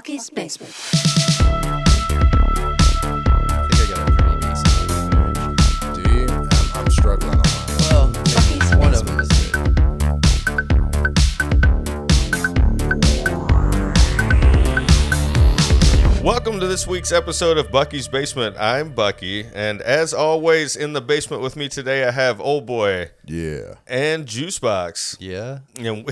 Bucky's Basement. I think I got a pretty decent marriage. Do you? I'm struggling on mine. Well, Bucky's one of Basement. them is good. Welcome to this week's episode of Bucky's Basement. I'm Bucky, and as always, in the basement with me today, I have Old Boy Yeah. and Juicebox. Yeah. And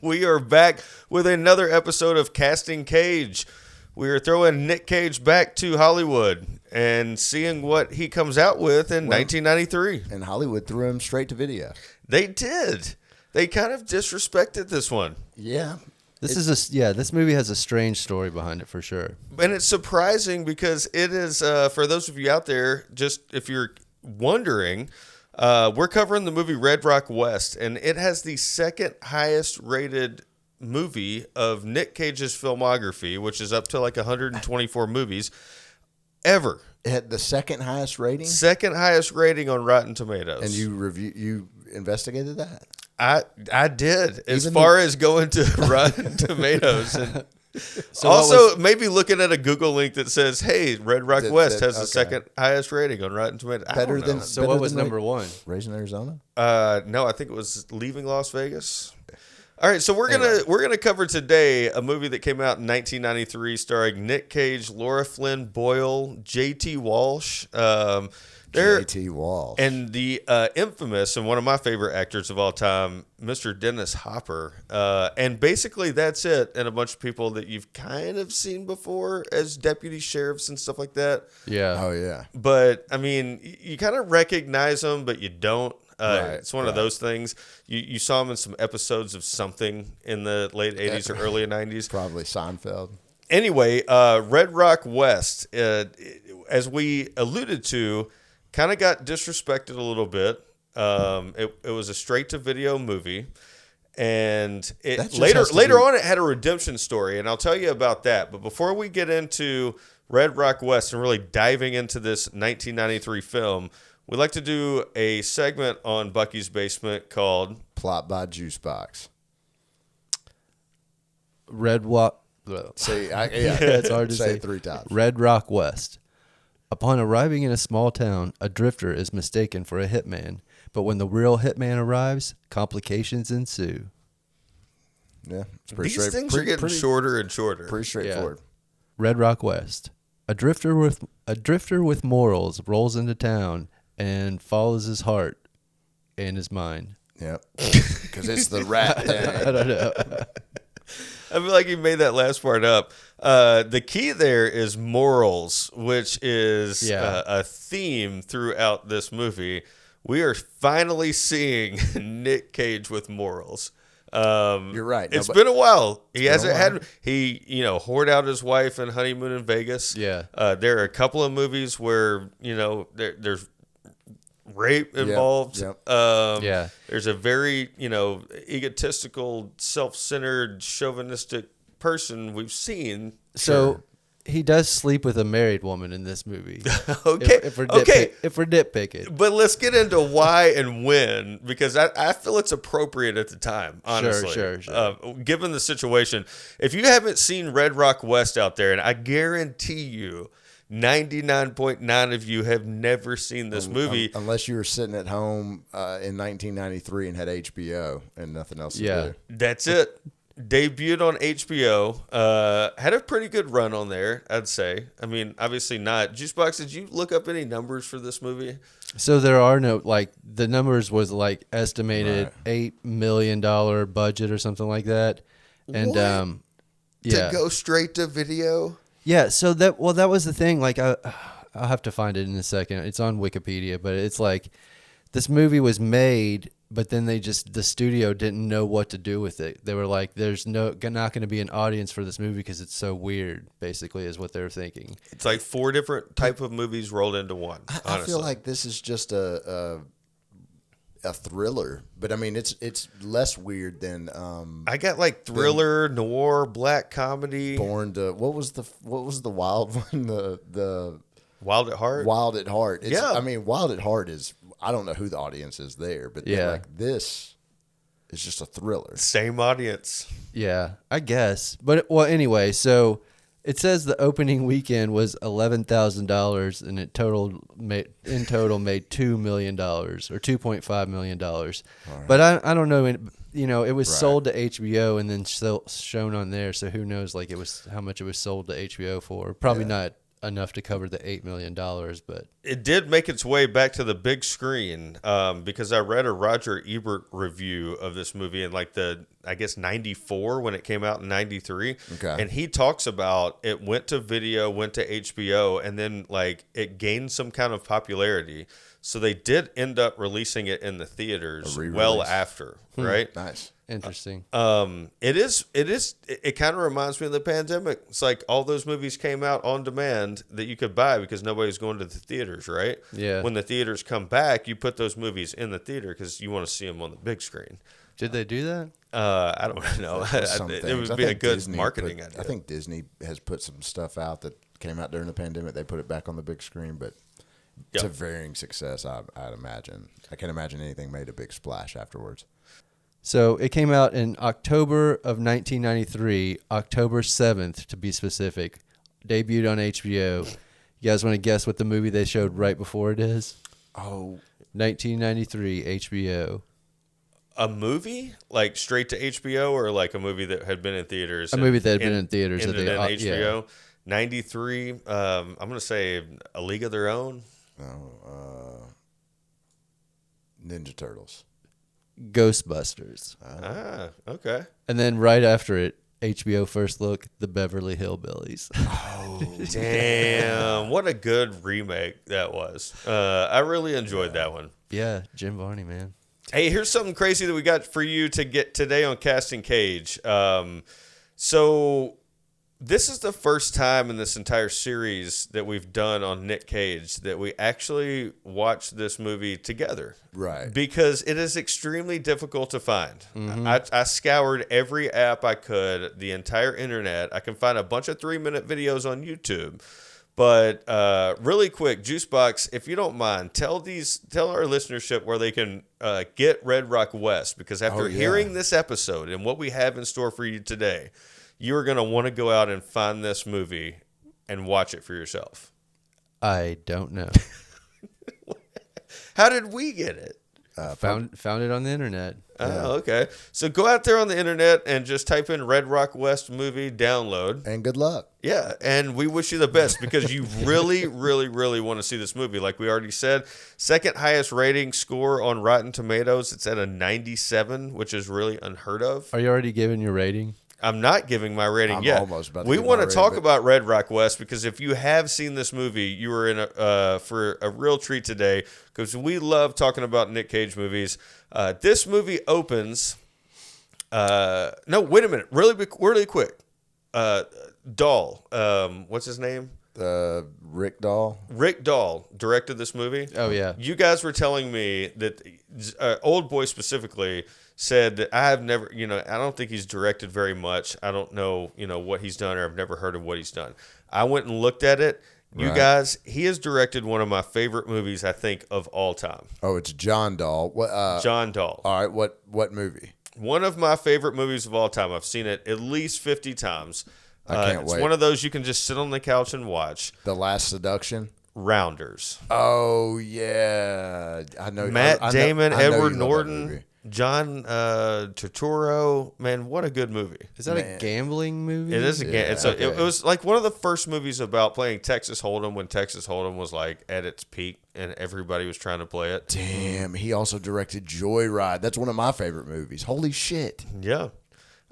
we are back with another episode of Casting Cage. We are throwing Nick Cage back to Hollywood and seeing what he comes out with in 1993. And Hollywood threw him straight to video. They did. They kind of disrespected this one. Yeah. This movie has a strange story behind it for sure. And it's surprising because it is, for those of you out there, just if you're wondering, we're covering the movie Red Rock West, and it has the second highest rated movie of Nick Cage's filmography, which is up to like 124 movies ever. It had the second highest rating. Second highest rating on Rotten Tomatoes. And you investigated that? I did, as Even far as going to Rotten Tomatoes. And So also, maybe looking at a Google link that says, hey, Red Rock West has the okay. second highest rating on Rotten Tomatoes. I Better don't know. than- So what was number one? Raising Arizona? No, I think it was Leaving Las Vegas. All right, so we're gonna cover today a movie that came out in 1993, starring Nick Cage, Laura Flynn Boyle, J.T. Walsh. J.T. Walsh. And the infamous and one of my favorite actors of all time, Mr. Dennis Hopper. And basically that's it. And a bunch of people that you've kind of seen before as deputy sheriffs and stuff like that. Yeah. Oh, yeah. But, I mean, you kind of recognize them, but you don't. Right, It's one of those things. You saw him in some episodes of something in the late 80s or early 90s. Probably Seinfeld. Anyway, Red Rock West, as we alluded to, kind of got disrespected a little bit. It was a straight-to-video movie. And later on, it had a redemption story, and I'll tell you about that. But before we get into Red Rock West and really diving into this 1993 film, we'd like to do a segment on Bucky's Basement called Plot by Juicebox. See, Yeah. it's hard to say. it 3 times. Red Rock West. Upon arriving in a small town, a drifter is mistaken for a hitman. But when the real hitman arrives, complications ensue. Yeah. It's pretty these things are getting shorter and shorter. Pretty straightforward. Red Rock West. A drifter with morals rolls into town and follows his heart and his mind. Yep. Because it's the rat I thing. don't know. I feel like you made that last part up. The key there is morals, which is a theme throughout this movie. We are finally seeing Nick Cage with morals. You're right. It's been a while. He hasn't had. He whored out his wife in Honeymoon in Vegas. Yeah. There are a couple of movies where there's rape involved. Yep. Yeah. There's a very egotistical, self-centered, chauvinistic person we've seen. So he does sleep with a married woman in this movie. Okay. If we're nitpicking. But let's get into why and when, because I feel it's appropriate at the time, honestly. Sure. Given the situation. If you haven't seen Red Rock West out there, and I guarantee you 99.9 of you have never seen this movie. Unless you were sitting at home in 1993 and had HBO and nothing else to do. That's it. Debuted on HBO. Had a pretty good run on there, I'd say. I mean, obviously not. Juicebox, did you look up any numbers for this movie? So there are no, the numbers was estimated $8 million budget or something like that. And What? yeah. To go straight to video? Yeah, so that was the thing. I'll have to find it in a second. It's on Wikipedia, but it's this movie was made, but then the studio didn't know what to do with it. They were like, "There's not going to be an audience for this movie because it's so weird." Basically, is what they were thinking. It's like 4 different type of movies rolled into one. I feel like this is just a thriller, but I mean it's less weird than I got thriller, noir, black comedy. Born to what was the wild one, the Wild at Heart. Wild at Heart. Yeah. I mean Wild at Heart is, I don't know who the audience is there, but Yeah. this It's just a thriller. Same audience. Yeah, I guess. But well, anyway, so it says the opening weekend was $11,000, and it made $2 million or $2.5 million. Right. But I don't know. You know, it was sold to HBO and then shown on there. So who knows? Like how much it was sold to HBO for? Probably not enough to cover the $8 million, but it did make its way back to the big screen because I read a Roger Ebert review of this movie in like I guess 94 when it came out in 93. Okay. And he talks about it went to video, went to HBO, and then like it gained some kind of popularity. So they did end up releasing it in the theaters well after, right? Nice. Interesting. It kind of reminds me of the pandemic. It's like all those movies came out on demand that you could buy because nobody's going to the theaters, right? Yeah. When the theaters come back, you put those movies in the theater because you want to see them on the big screen. Did they do that? I don't know. It would be a good Disney marketing idea. I think Disney has put some stuff out that came out during the pandemic. They put it back on the big screen, but to varying success, I'd imagine. I can't imagine anything made a big splash afterwards. So it came out in October of 1993, October 7th to be specific. Debuted on HBO. You guys want to guess what the movie they showed right before it is? Oh, 1993 HBO. A movie like straight to HBO or like a movie that had been in theaters? A movie that had been in theaters. Ended in HBO. Yeah. 93. I'm going to say A League of Their Own. Ninja Turtles. Ghostbusters. Okay. And then right after it, HBO First Look, The Beverly Hillbillies. Oh, damn. What a good remake that was. I really enjoyed that one. Yeah, Jim Varney, man. Hey, here's something crazy that we got for you to get today on Casting Cage. So this is the first time in this entire series that we've done on Nick Cage that we actually watched this movie together. Right. Because it is extremely difficult to find. Mm-hmm. I scoured every app I could, the entire internet. I can find a bunch of 3-minute videos on YouTube. But really quick, Juicebox, if you don't mind, tell our listenership where they can get Red Rock West. Because after hearing this episode and what we have in store for you today, you're going to want to go out and find this movie and watch it for yourself. I don't know. How did we get it? Found it on the internet. Oh, okay. So go out there on the internet and just type in Red Rock West movie download. And good luck. Yeah, and we wish you the best because you really, really, really want to see this movie. Like we already said, second highest rating score on Rotten Tomatoes. It's at a 97, which is really unheard of. Are you already giving your rating? I'm not giving my rating yet. Almost about to we give want my to talk rating, about Red Rock West because if you have seen this movie, you are in for a real treat today because we love talking about Nick Cage movies. This movie opens. No, wait a minute, really quick. Dahl, what's his name? Rick Dahl. Rick Dahl directed this movie. Oh yeah. You guys were telling me that Old Boy specifically said that I have never, I don't think he's directed very much. I don't know, what he's done, or I've never heard of what he's done. I went and looked at it. You guys, he has directed one of my favorite movies, I think, of all time. Oh, it's John Dahl. What? John Dahl. All right. What movie? One of my favorite movies of all time. I've seen it at least 50 times. I can't wait. It's one of those you can just sit on the couch and watch. The Last Seduction. Rounders. Oh yeah, I know. Matt Damon, I know Edward you love that Norton, movie. John Turturro. Man, what a good movie. Is that a gambling movie? It is a game. Yeah, It was like one of the first movies about playing Texas Hold'em when Texas Hold'em was like at its peak and everybody was trying to play it. Damn, he also directed Joyride. That's one of my favorite movies. Holy shit. Yeah.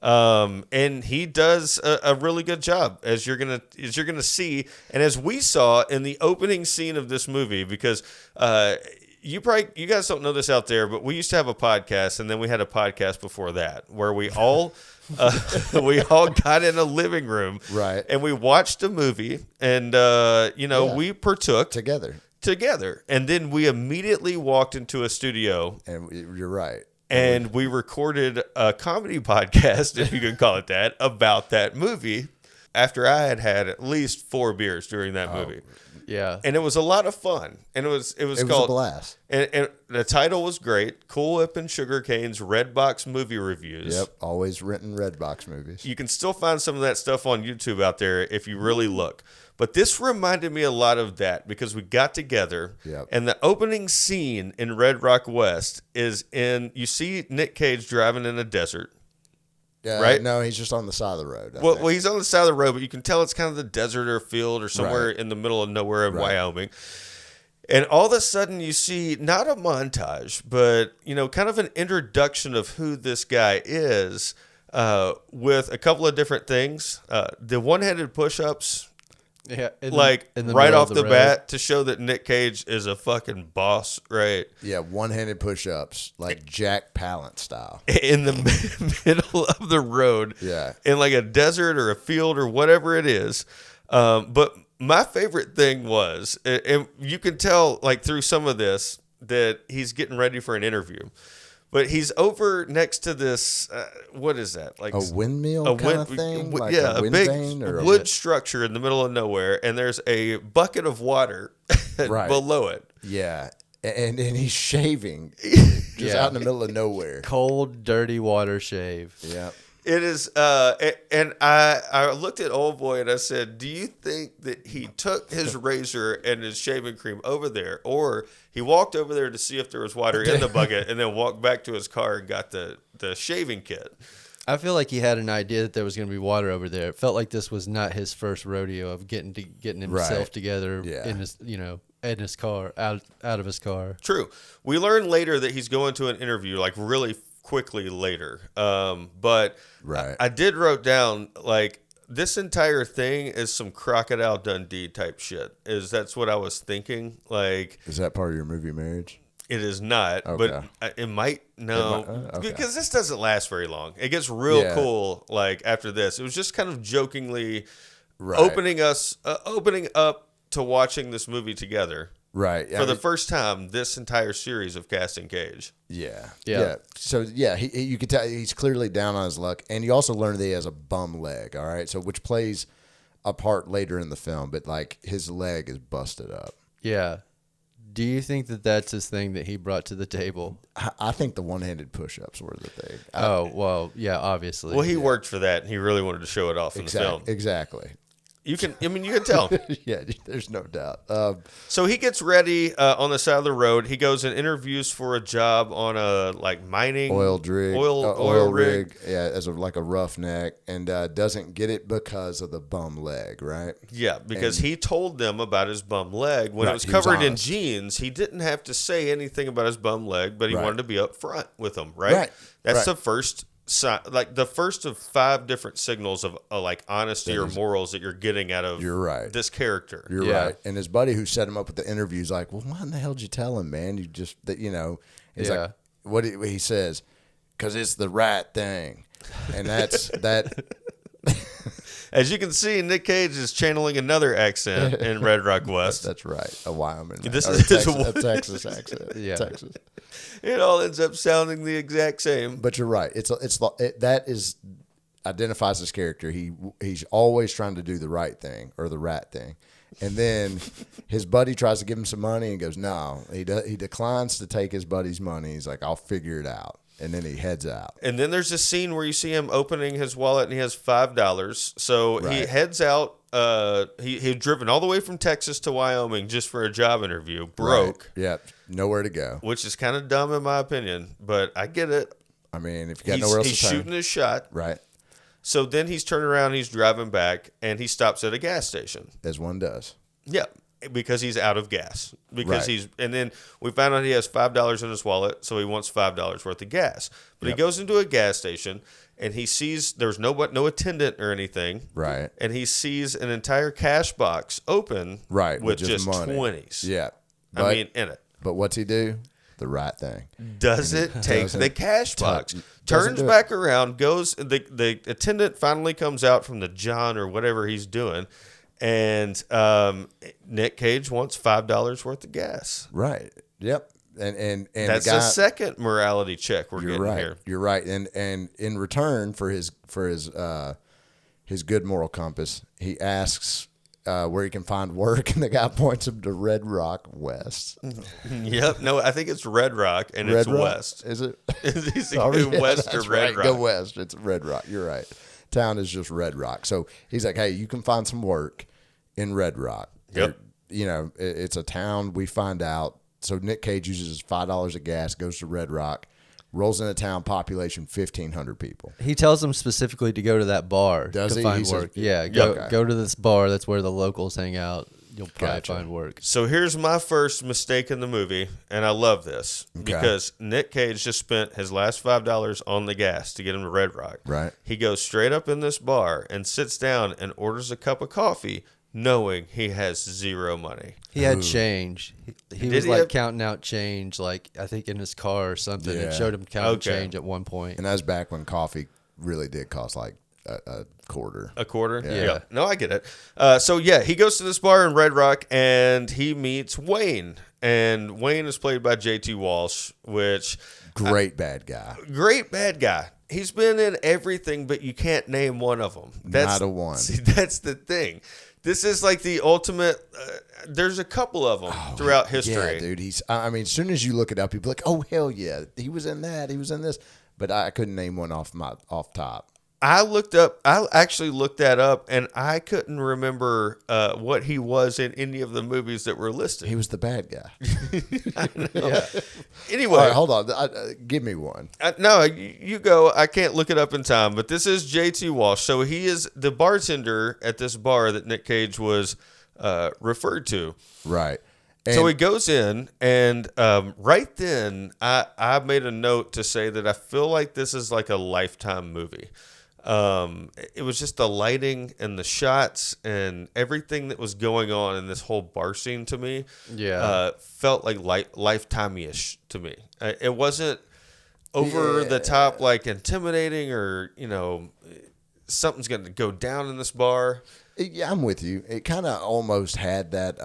And he does a really good job as you're gonna see, and as we saw in the opening scene of this movie, because you guys don't know this out there, but we used to have a podcast, and then we had a podcast before that where we all got in a living room, Right. and we watched a movie, and we partook Together. and then we immediately walked into a studio. And you're right. And we recorded a comedy podcast, if you could call it that, about that movie after I had at least 4 beers during that movie. Yeah. And it was a lot of fun. And it was called a blast. And the title was great. Cool Whip and Sugarcane's Redbox Movie Reviews. Yep, always written Redbox movies. You can still find some of that stuff on YouTube out there if you really look. But this reminded me a lot of that because we got together. Yep. And the opening scene in Red Rock West is you see Nick Cage driving in a desert. Right? No, he's just on the side of the road. Well, he's on the side of the road, but you can tell it's kind of the desert or field or somewhere in the middle of nowhere in Wyoming. And all of a sudden you see not a montage, but, kind of an introduction of who this guy is with a couple of different things. The one-handed push-ups, Yeah, right off the bat to show that Nick Cage is a fucking boss, right? Yeah, one-handed push-ups, like Jack Palance style. In the middle of the road. Yeah. In like a desert or a field or whatever it is. But my favorite thing was, and you can tell like through some of this that he's getting ready for an interview. But he's over next to this, what is that? Like a windmill kind of thing? Like a wind big vane or wood structure in the middle of nowhere, and there's a bucket of water below it. Yeah, and he's shaving just out in the middle of nowhere. Cold, dirty water shave. Yeah. It is, and I looked at Old Boy and I said, do you think that he took his razor and his shaving cream over there, or he walked over there to see if there was water in the bucket and then walked back to his car and got the shaving kit? I feel like he had an idea that there was going to be water over there. It felt like this was not his first rodeo of getting himself together in his, in his car, out of his car. True. We learn later that he's going to an interview, like really quickly later. But I did wrote down like this entire thing is some Crocodile Dundee type shit. That's what I was thinking. Like, is that part of your movie Marriage? It is not, but it might. No, because this doesn't last very long. It gets real cool like after this. It was just kind of jokingly opening up to watching this movie together. Right. For the first time, this entire series of Casting Cage. Yeah. So, you could tell he's clearly down on his luck. And you also learn that he has a bum leg, all right? So, which plays a part later in the film, but, like, his leg is busted up. Yeah. Do you think that that's his thing that he brought to the table? I think the one-handed push-ups were the thing. Obviously. Well, he worked for that, and he really wanted to show it off in the film. Exactly. You can tell. Yeah, there's no doubt. So he gets ready on the side of the road. He goes and interviews for a job on a mining oil rig. Yeah, as a roughneck, and doesn't get it because of the bum leg, right? Yeah, because he told them about his bum leg when it was covered in jeans. He didn't have to say anything about his bum leg, but he wanted to be up front with them, right? That's the first. Like the first of 5 different signals of honesty or morals that you're getting out of this character. You're right. And his buddy who set him up with the interview is like, well, why in the hell did you tell him, man? You just, it's like, what he says, because it's the right thing. And that's that. As you can see, Nick Cage is channeling another accent in Red Rock West. That's right. A Wyoming. This is a Texas accent. Yeah. Texas. It all ends up sounding the exact same. But you're right. That identifies his character. He's always trying to do the right thing or the right thing. And then his buddy tries to give him some money and goes, no. He declines to take his buddy's money. He's like, I'll figure it out. And then he heads out. And then there's a scene where you see him opening his wallet and he has $5. So he heads out. He'd driven all the way from Texas to Wyoming just for a job interview. Broke. Right. Yeah. Nowhere to go. Which is kind of dumb in my opinion, but I get it. I mean, if you got nowhere else to turn. He's shooting his shot. Right. So then he's turning around, he's driving back, and he stops at a gas station. As one does. Yeah. Because he's out of gas. And then we found out he has $5 in his wallet, so he wants $5 worth of gas. But he goes into a gas station and he sees there's no attendant or anything. Right. And he sees an entire cash box open. Right. With just money. 20s. Yeah. In it. But what's he do? The right thing. Doesn't take the cash box. Turns back around, goes. The attendant finally comes out from the John or whatever he's doing. And Nick Cage wants $5 worth of gas. Right. Yep. And that's a second morality check we're getting here. You're right. And in return for his good moral compass, he asks where he can find work, and the guy points him to Red Rock West. Yep. No, I think it's Red Rock, and it's West. Is it? He's Oh, go yeah, West or that's Red right. Rock. Go West. It's Red Rock. You're right. Town is just Red Rock. So he's like, hey, you can find some work in Red Rock. Yep. You know, it's a town. We find out. So Nick Cage uses $5 of gas, goes to Red Rock, rolls in a town, population 1,500 people. He tells them specifically to go to that bar Does to he? find He says- work. Yeah, Okay. go to this bar. That's where the locals hang out. You'll probably Gotcha. find work. So here's my first mistake in the movie, and I love this Okay. because Nick Cage just spent his last $5 on the gas to get him to Red Rock. Right. He goes straight up in this bar and sits down and orders a cup of coffee, knowing he has zero money. He had change. He Did was he like have- counting out change, like I think in his car or something. Yeah. It showed him counting Okay. change at one point. And that's back when coffee really did cost like a quarter. A quarter? Yeah. No, I get it. So, yeah, he goes to this bar in Red Rock, and he meets Wayne. And Wayne is played by J.T. Walsh, which... Great bad guy. Great bad guy. He's been in everything, but you can't name one of them. Not a one. See, that's the thing. This is like the ultimate. There's a couple of them throughout history. Yeah, dude. I mean, as soon as you look it up, you'd be like, "Oh hell yeah, he was in that. He was in this." But I couldn't name one off top. I actually looked that up, and I couldn't remember what he was in any of the movies that were listed. He was the bad guy. Yeah. Anyway, All right, hold on. Give me one. no, you go. I can't look it up in time, but this is J.T. Walsh. So he is the bartender at this bar that Nick Cage was referred to. Right. And So he goes in, and right then, I made a note to say that I feel like this is like a Lifetime movie. It was just the lighting and the shots and everything that was going on in this whole bar scene to me. Yeah. Felt like Lifetime-ish to me. It wasn't over the top, like intimidating or something's going to go down in this bar. yeah, I'm with you. It kind of almost had that.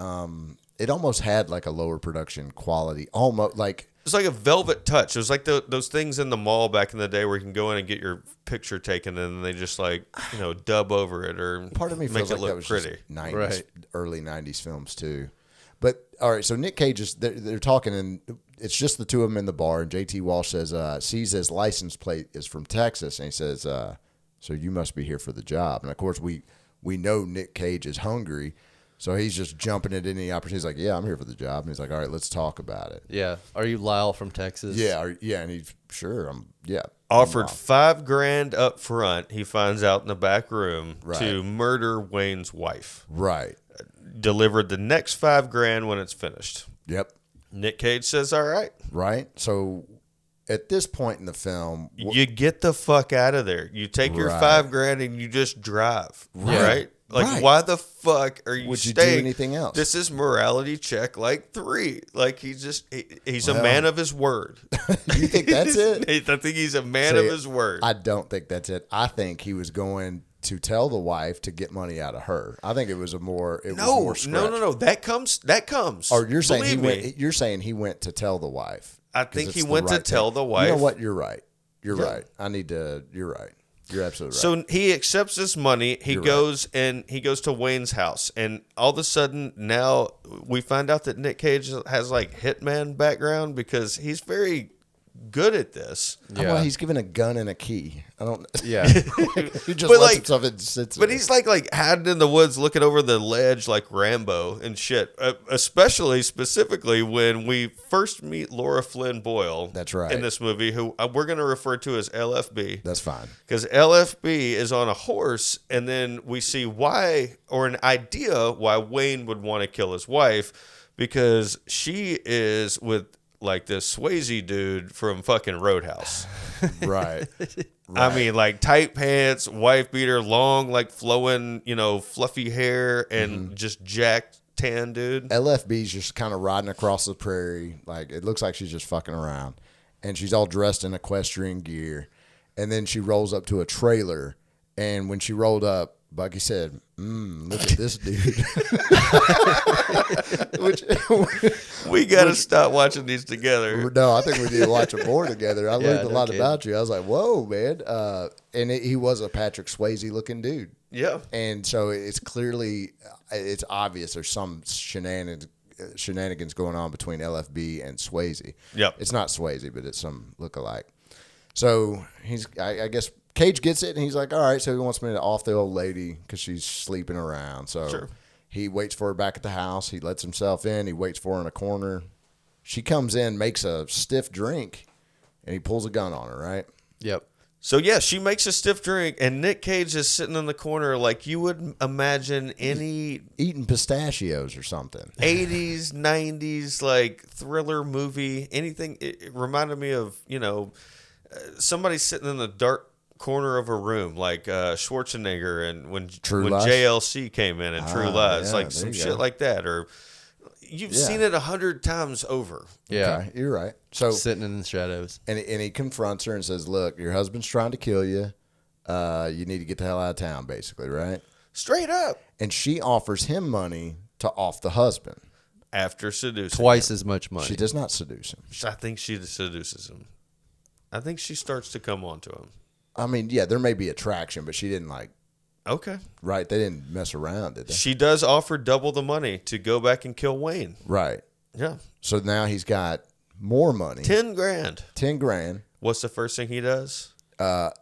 It almost had like a lower production quality. Almost like. It was like a velvet touch. It was like those things in the mall back in the day where you can go in and get your picture taken, and they just dub over it or Part of me make feels it like look that was pretty. just 90s, Right. early 90s films too. But all right, so Nick Cage is they're talking, and it's just the two of them in the bar. And J.T. Walsh says, sees his license plate is from Texas, and he says, "So you must be here for the job." And of course, we know Nick Cage is hungry, so he's just jumping at any opportunity. He's like, "Yeah, I'm here for the job." And he's like, "All right, let's talk about it." Yeah. Are you Lyle from Texas? Yeah, yeah, and he's sure. Offered Wow. $5,000 up front. He finds out in the back room Right. to murder Wayne's wife. Right. Delivered the next $5,000 when it's finished. Yep. Nick Cage says, "All right, Right. So at this point in the film, you get the fuck out of there. You take your Right. $5,000 and you just drive, right? Like, Right. why the fuck are you Would you do staying? anything else? This is morality check like 3. Like he's a man of his word. you think that's it? I think he's a man See, of his word. I don't think that's it. I think he was going to tell the wife to get money out of her. I think it was more. It was more stretch. No. That comes. Or you're saying Believe he went. me. You're saying he went to tell the wife. I 'Cause think it's he the went to right tell thing. the wife. You know what? You're right. You're Yeah. right. I need to. You're right. You're absolutely right. So he accepts this money. He You're goes to Wayne's house, and all of a sudden now we find out that Nick Cage has like hitman background because he's very good at this. Yeah. Well, he's given a gun and a key. I don't. Yeah. he just But, lets like- himself and sits. But there. he's like hiding in the woods, looking over the ledge like Rambo and shit. Especially specifically when we first meet Laura Flynn Boyle. That's right. In this movie, who we're going to refer to as LFB. That's fine. Because LFB is on a horse, and then we see why, or an idea why Wayne would want to kill his wife, because she is with like this Swayze dude from fucking Roadhouse. Right. I mean, like tight pants, wife beater, long, like flowing, fluffy hair, and just jacked tan dude. LFB's just kind of riding across the prairie. Like, it looks like she's just fucking around. And she's all dressed in equestrian gear. And then she rolls up to a trailer. And when she rolled up, Bucky said, look at this dude. Which, We got to stop watching these together. no, I think we need to watch them more together. I learned a no lot kidding. about you. I was like, whoa, man. And he was a Patrick Swayze looking dude. Yeah. And so it's clearly, it's obvious there's some shenanigans going on between LFB and Swayze. Yep. It's not Swayze, but it's some lookalike. So I guess Cage gets it, and he's like, all right, so he wants me to off the old lady because she's sleeping around. So Sure. he waits for her back at the house. He lets himself in. He waits for her in a corner. She comes in, makes a stiff drink, and he pulls a gun on her, right? Yep. So, yeah, she makes a stiff drink, and Nick Cage is sitting in the corner like you would imagine any Eating pistachios or something. 80s, 90s, like, thriller movie, anything. It reminded me of, somebody sitting in the dark corner of a room, like Schwarzenegger and when Lies? JLC came in and True Lies, yeah, like there some you shit go. like that. Or you've Yeah. seen it 100 times over. Yeah. Okay, you're right. So Sitting in the shadows. and he confronts her and says, "Look, your husband's trying to kill you. You need to get the hell out of town," basically, right? Straight up. And she offers him money to off the husband. After seducing Twice him. as much money. She does not seduce him. I think she seduces him. I think she starts to come on to him. I mean, yeah, there may be attraction, but she didn't Okay. right? They didn't mess around, did they? She does offer double the money to go back and kill Wayne. Right. Yeah. So now he's got more money. 10 grand. 10 grand. What's the first thing he does?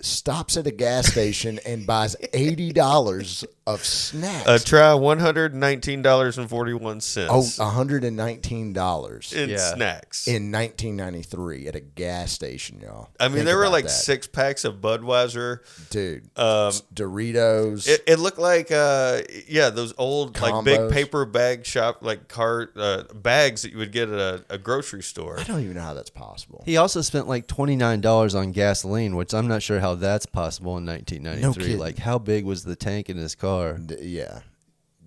Stops at a gas station and buys $80 of snacks. Try $119.41 Oh, $119 in Yeah. snacks. in 1993 at a gas station, y'all. I mean, Think there were about like that. 6 packs of Budweiser. Dude, Doritos. It looked like, those old like big Combos. paper bag shop like bags that you would get at a grocery store. I don't even know how that's possible. He also spent like $29 on gasoline, which I'm not sure how that's possible in 1993. No kidding. Like, how big was the tank in his car? Yeah,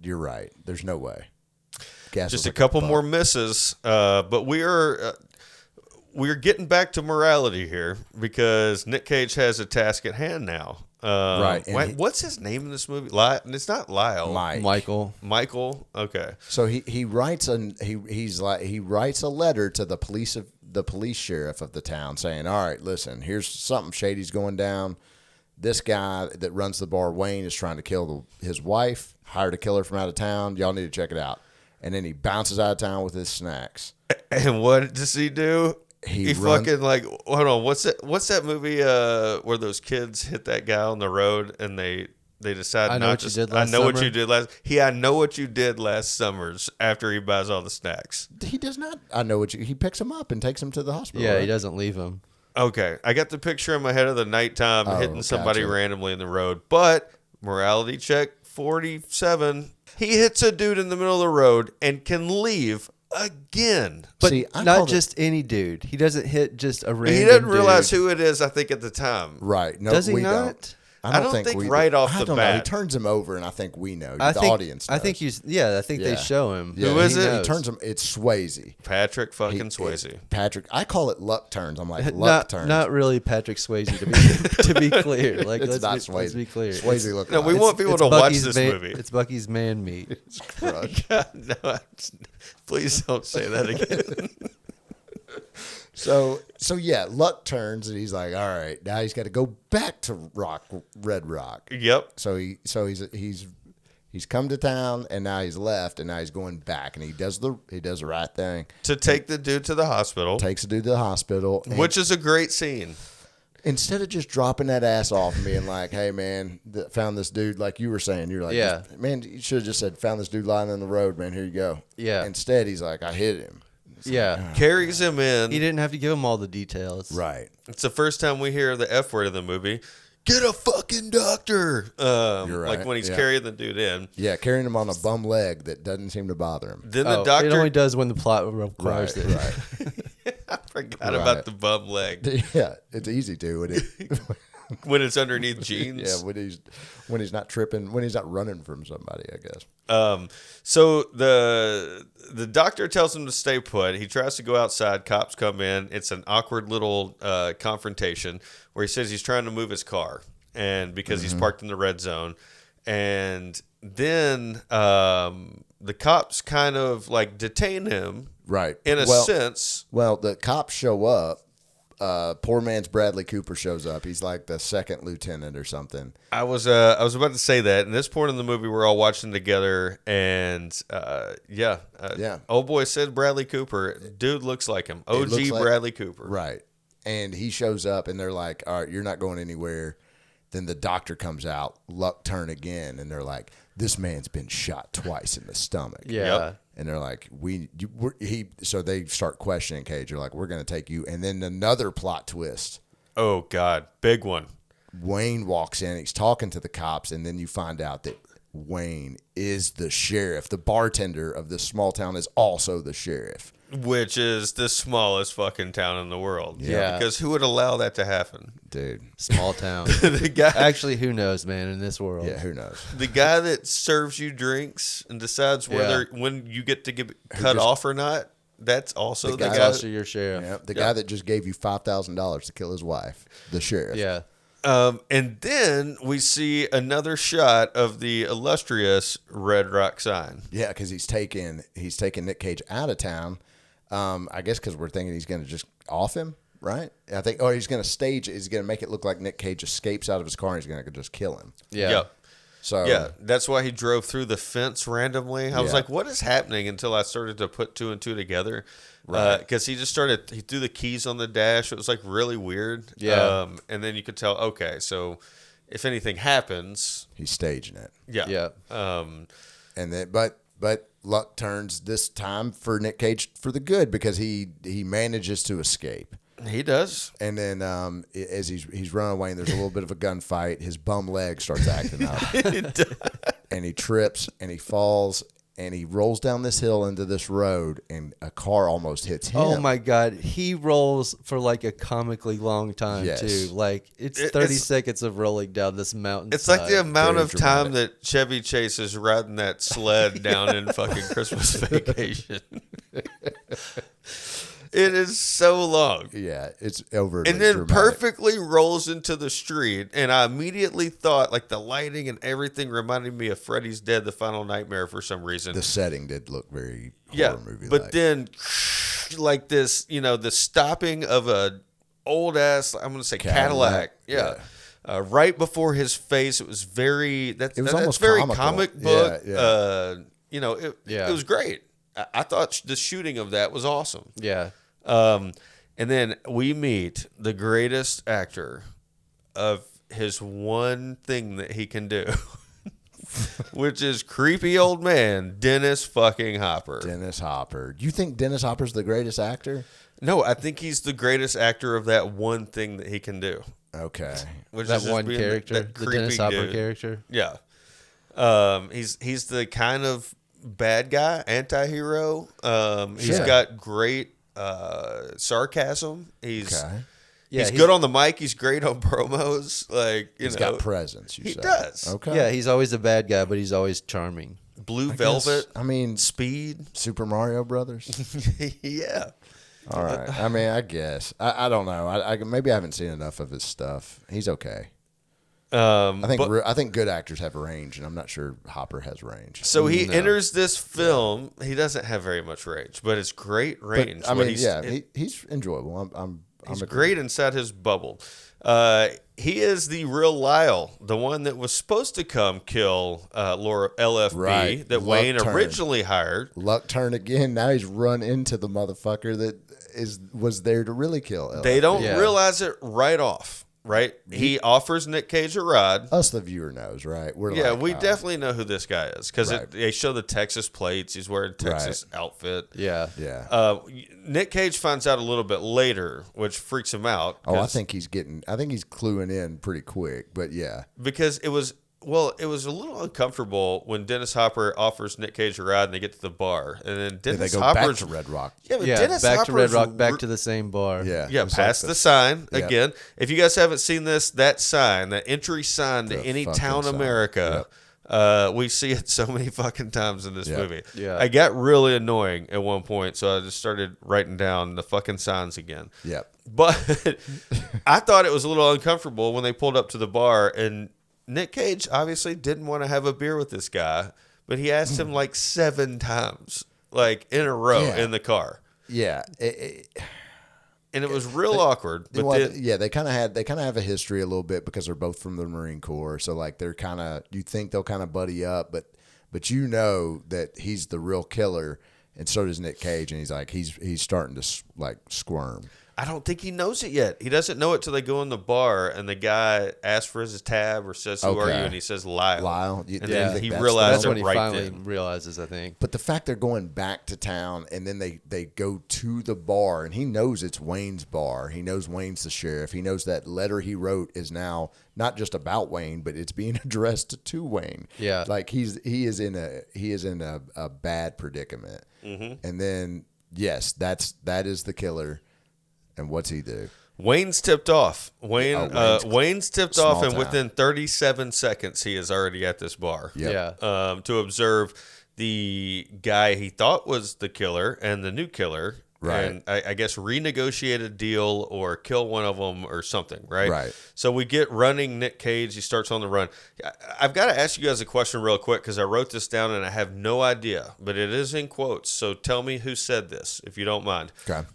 you're right. There's no way. Gas Just was a like couple buck. more misses, but we're getting back to morality here because Nick Cage has a task at hand now. Right, and What's his name in this movie? It's not Lyle. Mike. Michael. Okay. So he writes he writes a letter to the police sheriff of the town saying, all right, listen, here's something shady's going down. This guy that runs the bar, Wayne, is trying to kill his wife, hired a killer from out of town. Y'all need to check it out. And then he bounces out of town with his snacks. And what does he do? He runs- fucking like, hold on. What's that movie where those kids hit that guy on the road and they decide I Know not What to. You Did I Last know what Summer? you did last. I know what you did last summers after he buys all the snacks. He does not. I know what he picks him up and takes him to the hospital. Yeah, right? he doesn't leave him. Okay, I got the picture in my head of the nighttime hitting somebody gotcha. randomly in the road. But morality check 47. He hits a dude in the middle of the road and can leave again. But See, I not called it- just any dude. He doesn't hit just a random He doesn't realize dude. who it is, I think, at the time. Right. No, Does he we not? don't. I don't think we right do. off I the don't know. He bat. turns him over, and I think we know. I The think, audience knows. I think they Yeah. show him. Yeah, Who is he it? He turns him. It's Swayze. Patrick fucking Swayze. Patrick. I call it luck turns. I'm like luck turns. Not really Patrick Swayze to be clear. Like It's not let's be clear. Swayze look. No, we like. want people It's to watch Bucky's this man- movie. It's Bucky's man meat. No, please don't say that again. So yeah, luck turns, and he's like, all right, now he's got to go back to Red Rock. Yep. So he's come to town, and now he's left, and now he's going back, and he does the right thing. To take the dude to the hospital, Takes the dude to the hospital, and which is a great scene. instead of just dropping that ass off and being like, hey man, found this dude, like you were saying, you're like, Yeah. man, you should have just said, found this dude lying on the road, man, here you go. Yeah. Instead, he's like, I hit him. Yeah. Carries him in. He didn't have to give him all the details. Right. It's the first time we hear the F word of the movie. Get a fucking doctor. You're right. Like when he's Yeah. carrying the dude in. Yeah, carrying him on a bum leg that doesn't seem to bother him. Then Oh, the doctor. It only does when the plot requires it. Right. I forgot Right. about the bum leg Yeah, it's easy to when it's underneath jeans. yeah, when he's not tripping, when he's not running from somebody, I guess. So the doctor tells him to stay put. He tries to go outside. Cops come in. It's an awkward little confrontation where he says he's trying to move his car and because he's parked in the red zone. And then the cops kind of like detain him Right. in a sense. Well, the cops show up poor man's Bradley Cooper shows up. He's like the second lieutenant or something. I was about to say that. In this point in the movie, we're all watching together, and old boy said Bradley Cooper. Dude looks like him. OG looks like- Bradley Cooper. Right. And he shows up, and they're like, all right, you're not going anywhere. Then the doctor comes out, luck turn again, and they're like, this man's been shot twice in the stomach. Yeah. Yep. And they're like, so they start questioning Cage. They're like, we're going to take you. And then another plot twist. Oh, God. Big one. Wayne walks in. He's talking to the cops. And then you find out that Wayne is the sheriff. The bartender of this small town is also the sheriff. Which is the smallest fucking town in the world. Yeah. Because who would allow that to happen? Dude. Small town. The guy, Actually, who knows, man, in this world. Yeah, who knows? the guy that serves you drinks and decides when you get to get cut off or not, that's also the guy- guy. Also your sheriff. Yeah, the guy that just gave you $5,000 to kill his wife. The sheriff. Yeah. And then we see another shot of the illustrious Red Rock sign. Yeah, because he's taking Nick Cage out of town. I guess because we're thinking he's going to just off him, right? I think, he's going to stage it. He's going to make it look like Nick Cage escapes out of his car and he's going to just kill him. Yeah. Yep. So Yeah, that's why he drove through the fence randomly. I was Yeah. like, what is happening until I started to put two and two together. Right. Because he threw the keys on the dash. It was like really weird. Yeah. And then you could tell, okay, so if anything happens, he's staging it. yeah. Yeah. And then, but luck turns this time for Nick Cage for the good because he manages to escape. He does. And then as he's running away and there's a little bit of a gunfight, his bum leg starts acting up. And he trips and he falls and he rolls down this hill into this road and a car almost hits him. Oh my God, he rolls for like a comically long time Yes. too. Like it's It- 30 it's- seconth of rolling down this mountain. It's like the amount very of time dramatic. that Chevy Chase is riding that sled down in fucking Christmas Vacation. It is so long. Yeah, it's over. And then perfectly rolls into the street, and I immediately thought, like, the lighting and everything reminded me of Freddy's Dead: The Final Nightmare for some reason. The setting did look very yeah, horror movie. but then, like this, the stopping of a old ass, I'm gonna say Cadillac. Yeah. Right before his face, it was very. That's almost very comical. comic book. Yeah, It was great. I thought the shooting of that was awesome. Yeah. And then we meet the greatest actor of his one thing that he can do, which is creepy old man Dennis fucking Hopper. Dennis Hopper. You think Dennis Hopper's the greatest actor? No, I think he's the greatest actor of that one thing that he can do. Okay. Which That is just one being character, that the creepy Dennis Hopper dude. character. Yeah. He's the kind of bad guy, anti-hero. He's Sure. got great sarcasm. He's Yeah, he's good on the mic. He's great on promos. Like He's got presence, you he say. does. Okay. Yeah, he's always a bad guy, but he's always charming. Blue Velvet, I mean, Speed. Super Mario Brothers. Yeah. All right. I mean, I guess. I don't know. I maybe I haven't seen enough of his stuff. He's okay. I think good actors have range, and I'm not sure Hopper has range. So he enters this film. He doesn't have very much range, but it's great range. But, I What mean, he's enjoyable. He's I'm great inside his bubble. He is the real Lyle, the one that was supposed to come kill Laura LFB Right. that Luck Wayne turn. originally hired. Luck turn again. Now he's run into the motherfucker that was there to really kill LFB. They don't Yeah. realize it right off, right? He offers Nick Cage a ride. Us, the viewer, knows, right? We're Yeah, like, we oh, definitely know who this guy is because Right. they show the Texas plates. He's wearing Texas outfit. Yeah. Yeah. Nick Cage finds out a little bit later, which freaks him out. I think he's cluing in pretty quick, but yeah. Because it was a little uncomfortable when Dennis Hopper offers Nick Cage a ride and they get to the bar, and then They Dennis go Hopper's back to Red Rock. Yeah, but Yeah, Dennis back to Red Hopper's Rock, back to the same bar. Yeah. Yeah, it's past like the sign Yeah. again. If you guys haven't seen that sign, that entry sign to The any fucking town sign. America, we see it so many fucking times in this Yep. movie. Yeah. I got really annoying at one point, so I just started writing down the fucking signs again. Yep. But I thought it was a little uncomfortable when they pulled up to the bar, and Nick Cage obviously didn't want to have a beer with this guy, but he asked him like 7 times, like in a row Yeah. in the car. Yeah. And it was real awkward. But Well, yeah, they kind of have a history a little bit because they're both from the Marine Corps. So like they're kind of, you think they'll kind of buddy up, but you know that he's the real killer, and so does Nick Cage, and he's starting to like squirm. I don't think he knows it yet. He doesn't know it till they go in the bar and the guy asks for his tab or says, "Who are you?" And he says, "Lyle." Lyle. And then he realizes That's when he right finally then. realizes, I think. But the fact they're going back to town and then they go to the bar, and he knows it's Wayne's bar. He knows Wayne's the sheriff. He knows that letter he wrote is now not just about Wayne, but it's being addressed to Wayne. Yeah. Like he is in a bad predicament. Mm-hmm. And then that is the killer. And what's he do? Wayne's tipped off. Wayne's tipped off, and town. within 37 seconds, he is already at this bar. Yep. Yeah. To observe the guy he thought was the killer and the new killer. Right. And I guess renegotiate a deal or kill one of them or something, right? Right. So we get running Nick Cage. He starts on the run. I've got to ask you guys a question real quick because I wrote this down and I have no idea, but it is in quotes. So tell me who said this, if you don't mind. Okay.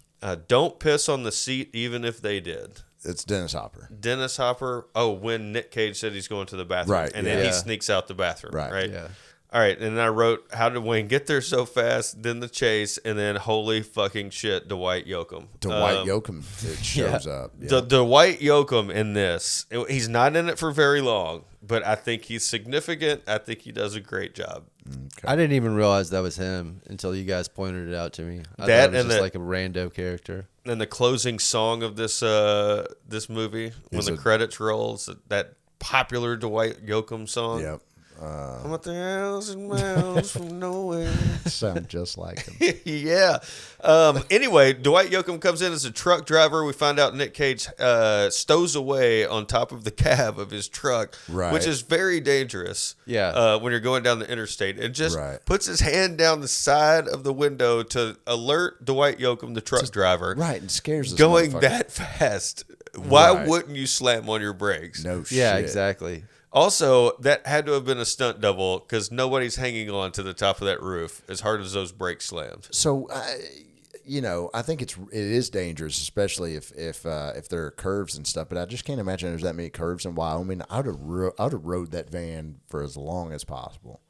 Don't piss on the seat even if they did. It's Dennis Hopper. Dennis Hopper. Oh, when Nick Cage said he's going to the bathroom. Right, And yeah. then he sneaks out the bathroom. Right. Yeah. All right. And then I wrote, how did Wayne get there so fast? Then the chase. And then holy fucking shit, Dwight Yoakam. Dwight Yoakam shows up. Yeah. Dwight Yoakam in this, he's not in it for very long, but I think he's significant. I think he does a great job. Okay. I didn't even realize that was him until you guys pointed it out to me. I That thought it was and just the- like a rando character. And the closing song of this this movie, when Is the it- credits rolls, that popular Dwight Yoakam song. Yep. I'm at the house and miles from nowhere. Sound just like him. Yeah. Anyway, Dwight Yoakam comes in as a truck driver. We find out Nick Cage stows away on top of the cab of his truck, Right. which is very dangerous. Yeah. When you're going down the interstate, and just Right. puts his hand down the side of the window to alert Dwight Yoakam, the truck driver, Right, and scares us. going that fast. Why Right. wouldn't you slam on your brakes? No shit. Yeah, exactly. Also, that had to have been a stunt double because nobody's hanging on to the top of that roof as hard as those brakes slammed. So, I think it is dangerous, especially if there are curves and stuff. But I just can't imagine there's that many curves in Wyoming. I'd have rode that van for as long as possible.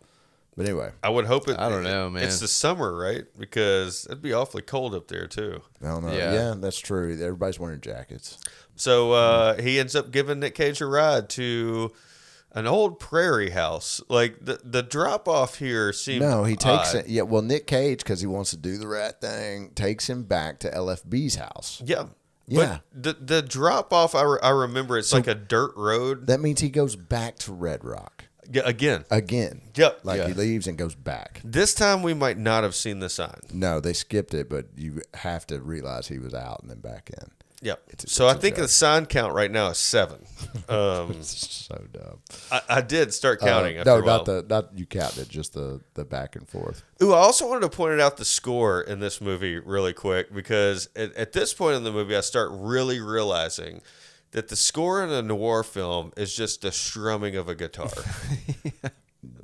But anyway, I would hope it. I don't know, man. It's the summer, right? Because it'd be awfully cold up there too. I don't know. Yeah. Yeah, that's true. Everybody's wearing jackets. So he ends up giving Nick Cage a ride to an old prairie house. Like the drop off here seems. No, he takes odd. it. Yeah, well, Nick Cage, because he wants to do the rat thing, takes him back to LFB's house. Yeah. Yeah. But the drop off, I remember it's like a dirt road. That means he goes back to Red Rock Yeah, again. Yep. Yeah. He leaves and goes back. This time we might not have seen the sign. No, they skipped it, but you have to realize he was out and then back in. Yep. It's So I a think joke. the sign count right now is 7. So dumb. I did start counting. after No, a while. not you counted, just the back and forth. Ooh, I also wanted to point out the score in this movie really quick because at this point in the movie, I start really realizing that the score in a noir film is just the strumming of a guitar.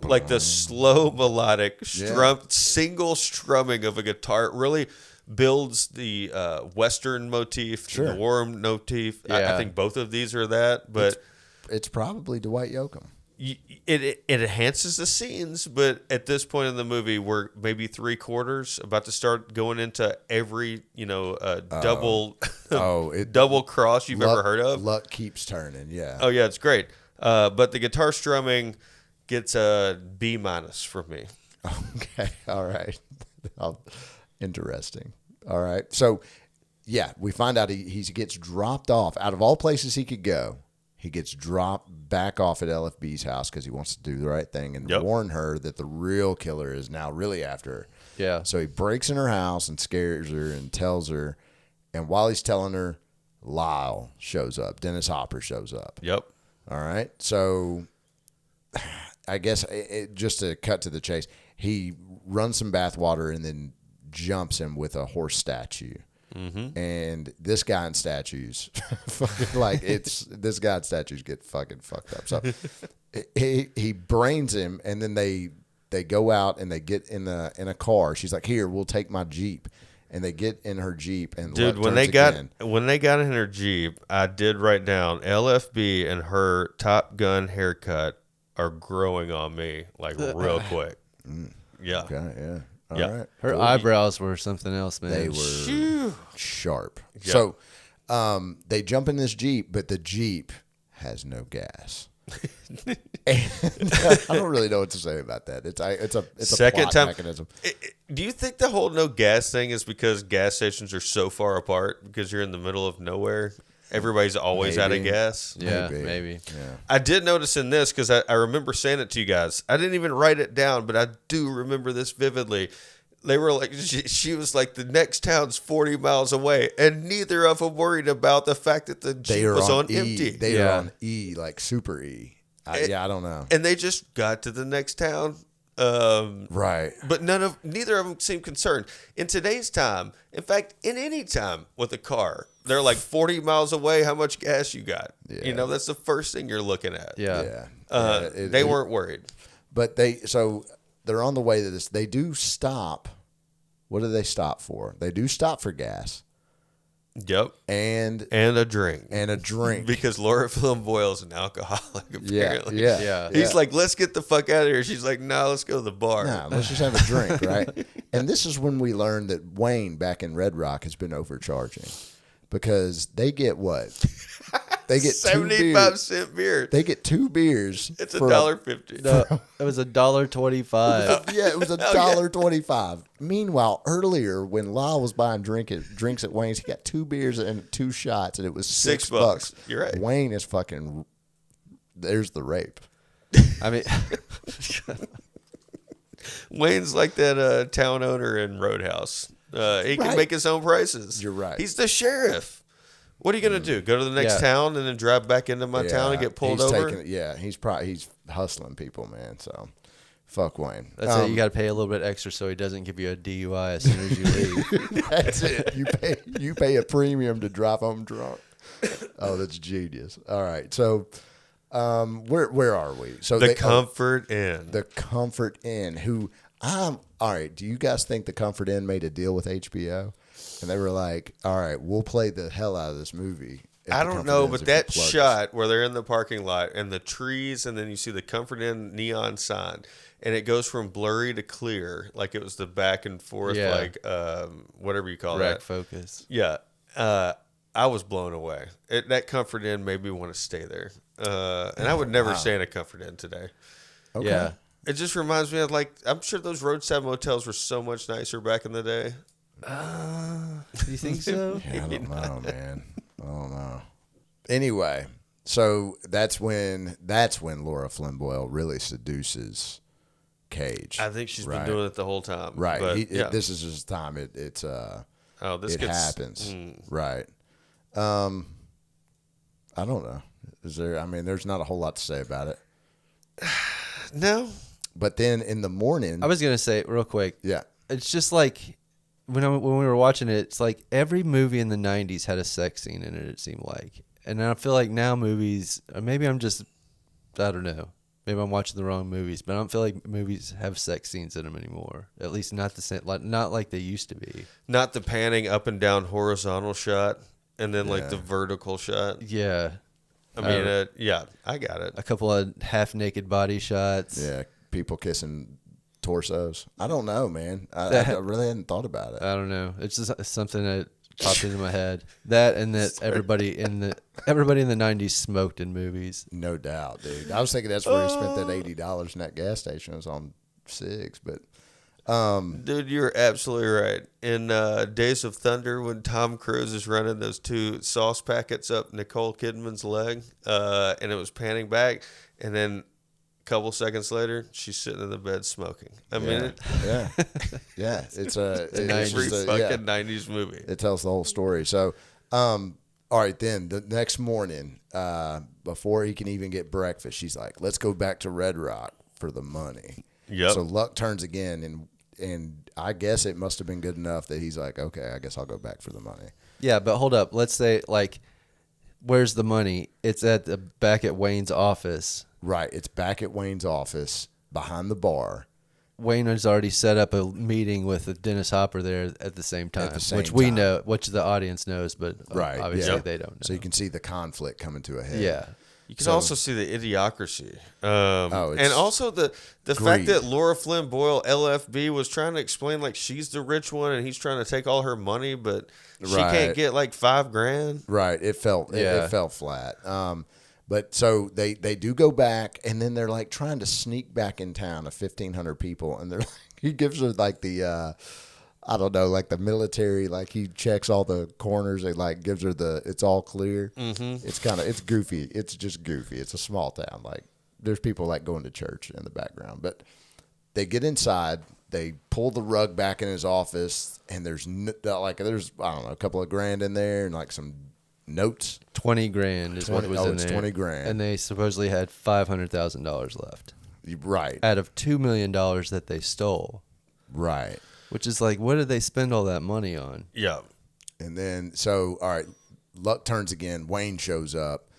Like the slow melodic single strumming of a guitar. It really builds the Western motif, Sure. the noir motif. I Yeah. think both of these are that, but It's probably Dwight Yoakam. it enhances the scenes, but at this point in the movie, we're maybe 3/4 about to start going into every double double cross you've ever heard of. Luck keeps turning. Yeah. Oh yeah, it's great. But the guitar strumming gets a B- from me. Okay. All right. Interesting. All right. So, yeah, we find out he gets dropped off. Out of all places he could go, he gets dropped back off at LFB's house because he wants to do the right thing and warn her that the real killer is now really after her. Yeah. So he breaks in her house and scares her and tells her. And while he's telling her, Lyle shows up. Dennis Hopper shows up. Yep. All right. So I guess just to cut to the chase, he runs some bath water and then jumps him with a horse statue. Mm-hmm. And this guy in statues, this guy in statues get fucking fucked up. So he brains him, and then they go out and they get in a car. She's like, "Here, we'll take my Jeep." and they get in her Jeep and Dude, left when they turns got again. when they got in her Jeep, I did write down LFB and her Top Gun haircut are growing on me like real quick. Yeah. Okay, yeah. All Yeah. right. Her eyebrows were something else, man. They were Phew. sharp. Yeah. So they jump in this Jeep, but the Jeep has no gas. And I don't really know what to say about that. It's a Second plot time mechanism. Do you think the whole no gas thing is because gas stations are so far apart because you're in the middle of nowhere? Everybody's always out of Maybe. gas. Yeah, maybe. Yeah. I did notice in this because I remember saying it to you guys. I didn't even write it down, but I do remember this vividly. They were like, she was like, the next town's 40 miles away, and neither of them worried about the fact that the They Jeep are was on on E. empty. They are Yeah. on E, like super E. I don't know. And they just got to the next town. Right. But neither of them seemed concerned. In today's time, in fact, in any time with a car, they're like 40 miles away. How much gas you got? Yeah. You know, that's the first thing you're looking at. Yeah. Yeah. They weren't worried. But they're on the way to this. They do stop. What do they stop for? They do stop for gas Yep. and And a drink. a drink. Because Laura Flynn Boyle is an alcoholic, apparently. Yeah. He's like, let's get the fuck out of here. She's like, no, let's go to the bar. Nah, let's just have a drink, right? And this is when we learned that Wayne back in Red Rock has been overcharging because they get what? They get 75-cent beer. They get 2 beers. It's for $1.50. No, it was $1.25. Yeah, it was $1.25. Meanwhile, earlier when Lyle was buying drinks at Wayne's, he got 2 beers and 2 shots, and it was $6. You're right. Wayne is fucking. There's the rape. I mean, Wayne's like that town owner in Roadhouse. He can Right. make his own prices. You're right. He's the sheriff. What are you going to do? Go to the next Yeah. town and then drive back into my town and get pulled over? He's hustling people, man. So, fuck Wayne. that's it. You got to pay a little bit extra so he doesn't give you a DUI as soon as you leave. That's it. You pay a premium to drive home drunk. Oh, that's genius. All right, so where are we? So The Comfort Inn. The Comfort Inn. All right. Do you guys think the Comfort Inn made a deal with HBO? And they were like, all right, we'll play the hell out of this movie. I don't know, but that shot where they're in the parking lot and the trees, and then you see the Comfort Inn neon sign, and it goes from blurry to clear, like it was the back and forth, Yeah. like whatever you call Rack that. focus. Yeah, I was blown away. That Comfort Inn made me want to stay there, and I would never stay in a Comfort Inn today. Okay. Yeah. It just reminds me of I'm sure those roadside motels were so much nicer back in the day. Do you think so? Yeah, I don't know, man. I don't know. Anyway, so that's when Laura Flynn Boyle really seduces Cage. I think she's Right. been doing it the whole time. Right. But, yeah. This is his time. This It happens. Right. I don't know. There's not a whole lot to say about it. No. But then in the morning, I was going to say real quick. yeah. It's just like when we were watching it, it's like every movie in the 90s had a sex scene in it, it seemed like. And I feel like now movies, or maybe I don't know. Maybe I'm watching the wrong movies, but I don't feel like movies have sex scenes in them anymore. At least not the same, not like they used to be. Not the panning up and down horizontal shot and then like Yeah. the vertical shot. Yeah. I mean, yeah, I got it. A couple of half-naked body shots. Yeah. People kissing torsos. I don't know, man. I really hadn't thought about it. I don't know. It's just something that popped into my head. That and that everybody in the 90s smoked in movies. No doubt, dude. I was thinking that's where he spent that $80 in that gas station. It was on 6, but Dude, you're absolutely right. In Days of Thunder, when Tom Cruise is running those 2 sauce packets up Nicole Kidman's leg, and it was panning back, and then a couple seconds later, she's sitting in the bed smoking. I mean, yeah. It's every just fucking 90s movie. It tells the whole story. So, all right, then the next morning, before he can even get breakfast, she's like, "Let's go back to Red Rock for the money." Yep. So luck turns again, and I guess it must have been good enough that he's like, "Okay, I guess I'll go back for the money." Yeah, but hold up. Let's say, like, where's the money? It's back at Wayne's office. Right. It's back at Wayne's office behind the bar. Wayne has already set up a meeting with Dennis Hopper there at the same time, which we know, which the audience knows, but obviously they don't know. So you can see the conflict coming to a head. Yeah. You can also see the idiocracy. And also the fact that Laura Flynn Boyle, LFB, was trying to explain like she's the rich one and he's trying to take all her money, but she can't get like $5,000. Right. It fell flat. But so they do go back, and then they're like trying to sneak back in town of 1,500 people, and they're like, he gives her like the I don't know, like the military, like he checks all the corners and like gives her the it's all clear. Mm-hmm. It's goofy. It's just goofy. It's a small town. Like there's people like going to church in the background, but they get inside. They pull the rug back in his office, and there's I don't know, a couple of grand in there and like some notes. 20 grand is what was in there. 20 grand. And they supposedly had $500,000 left. Right. Out of $2 million that they stole. Right. Which is like, what did they spend all that money on? Yeah. And then, so, all right, luck turns again. Wayne shows up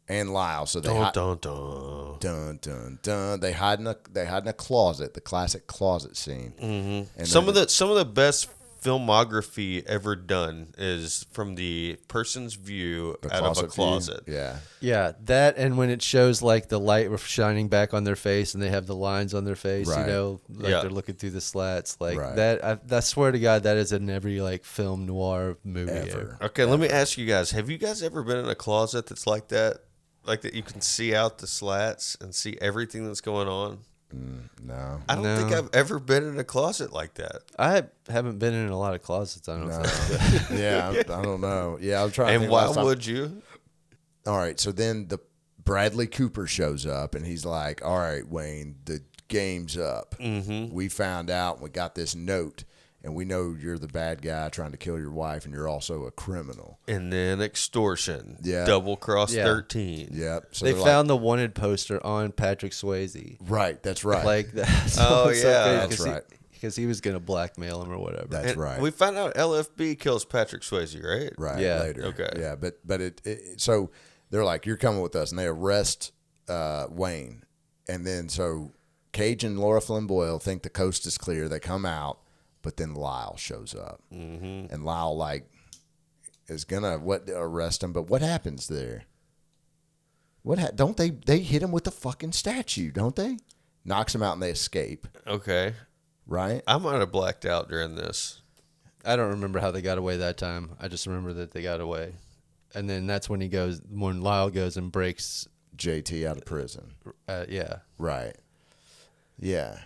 and Lyle. So they dun, dun, dun. They hide in a closet, the classic closet scene. Mm-hmm. And some of the best filmography ever done is from the person's view out of a closet. Yeah. Yeah, that, and when it shows like the light shining back on their face and they have the lines on their face, right. You know, like they're looking through the slats, like that. I swear to God, that is in every like film noir movie ever. Okay, let me ask you guys: have you guys ever been in a closet that's like that? Like that, you can see out the slats and see everything that's going on? No. I don't think I've ever been in a closet like that. I haven't been in a lot of closets, I don't think. Yeah, I don't know. Yeah, I'm trying to think. And why would you? All right, so then the Bradley Cooper shows up, and he's like, all right, Wayne, the game's up. Mm-hmm. We found out, and we got this note, and we know you're the bad guy trying to kill your wife, and you're also a criminal. And then extortion. Yeah. Double cross 13. Yep. So they found the wanted poster on Patrick Swayze. Right, that's right. Like that's that's right. Because he was going to blackmail him or whatever. That's right. We found out LFB kills Patrick Swayze, right? Right. Yeah. Later. Okay. Yeah, but so they're like, you're coming with us, and they arrest Wayne, and then so Cage and Laura Flynn Boyle think the coast is clear. They come out. But then Lyle shows up, and Lyle like is gonna arrest him. But what happens there? Don't they hit him with the fucking statue? Don't they? Knocks him out and they escape. Okay, right. I might have blacked out during this. I don't remember how they got away that time. I just remember that they got away, and then that's when when Lyle goes and breaks JT out of prison. Yeah. Right. Yeah.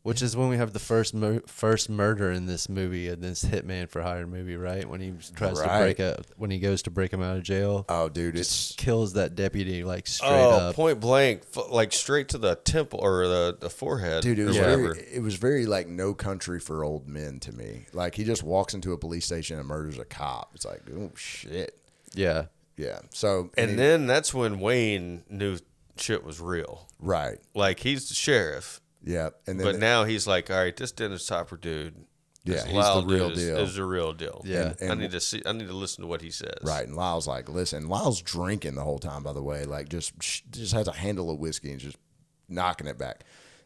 Which is when we have the first murder in this movie, in this Hitman for Hire movie, right? When he tries to when he goes to break him out of jail. Oh, dude, it kills that deputy like straight up, point blank, like straight to the temple or the forehead. Dude, it was very like No Country for Old Men to me. Like he just walks into a police station and murders a cop. It's like, oh shit. Yeah, yeah. So then that's when Wayne knew shit was real. Right. Like he's the sheriff. Yeah, and then now he's like, all right, this Dennis Hopper dude, he's the real deal. Is the real deal. Yeah, and I need to listen to what he says. Right, and Lyle's like, listen, Lyle's drinking the whole time. By the way, like just has a handle of whiskey and just knocking it back.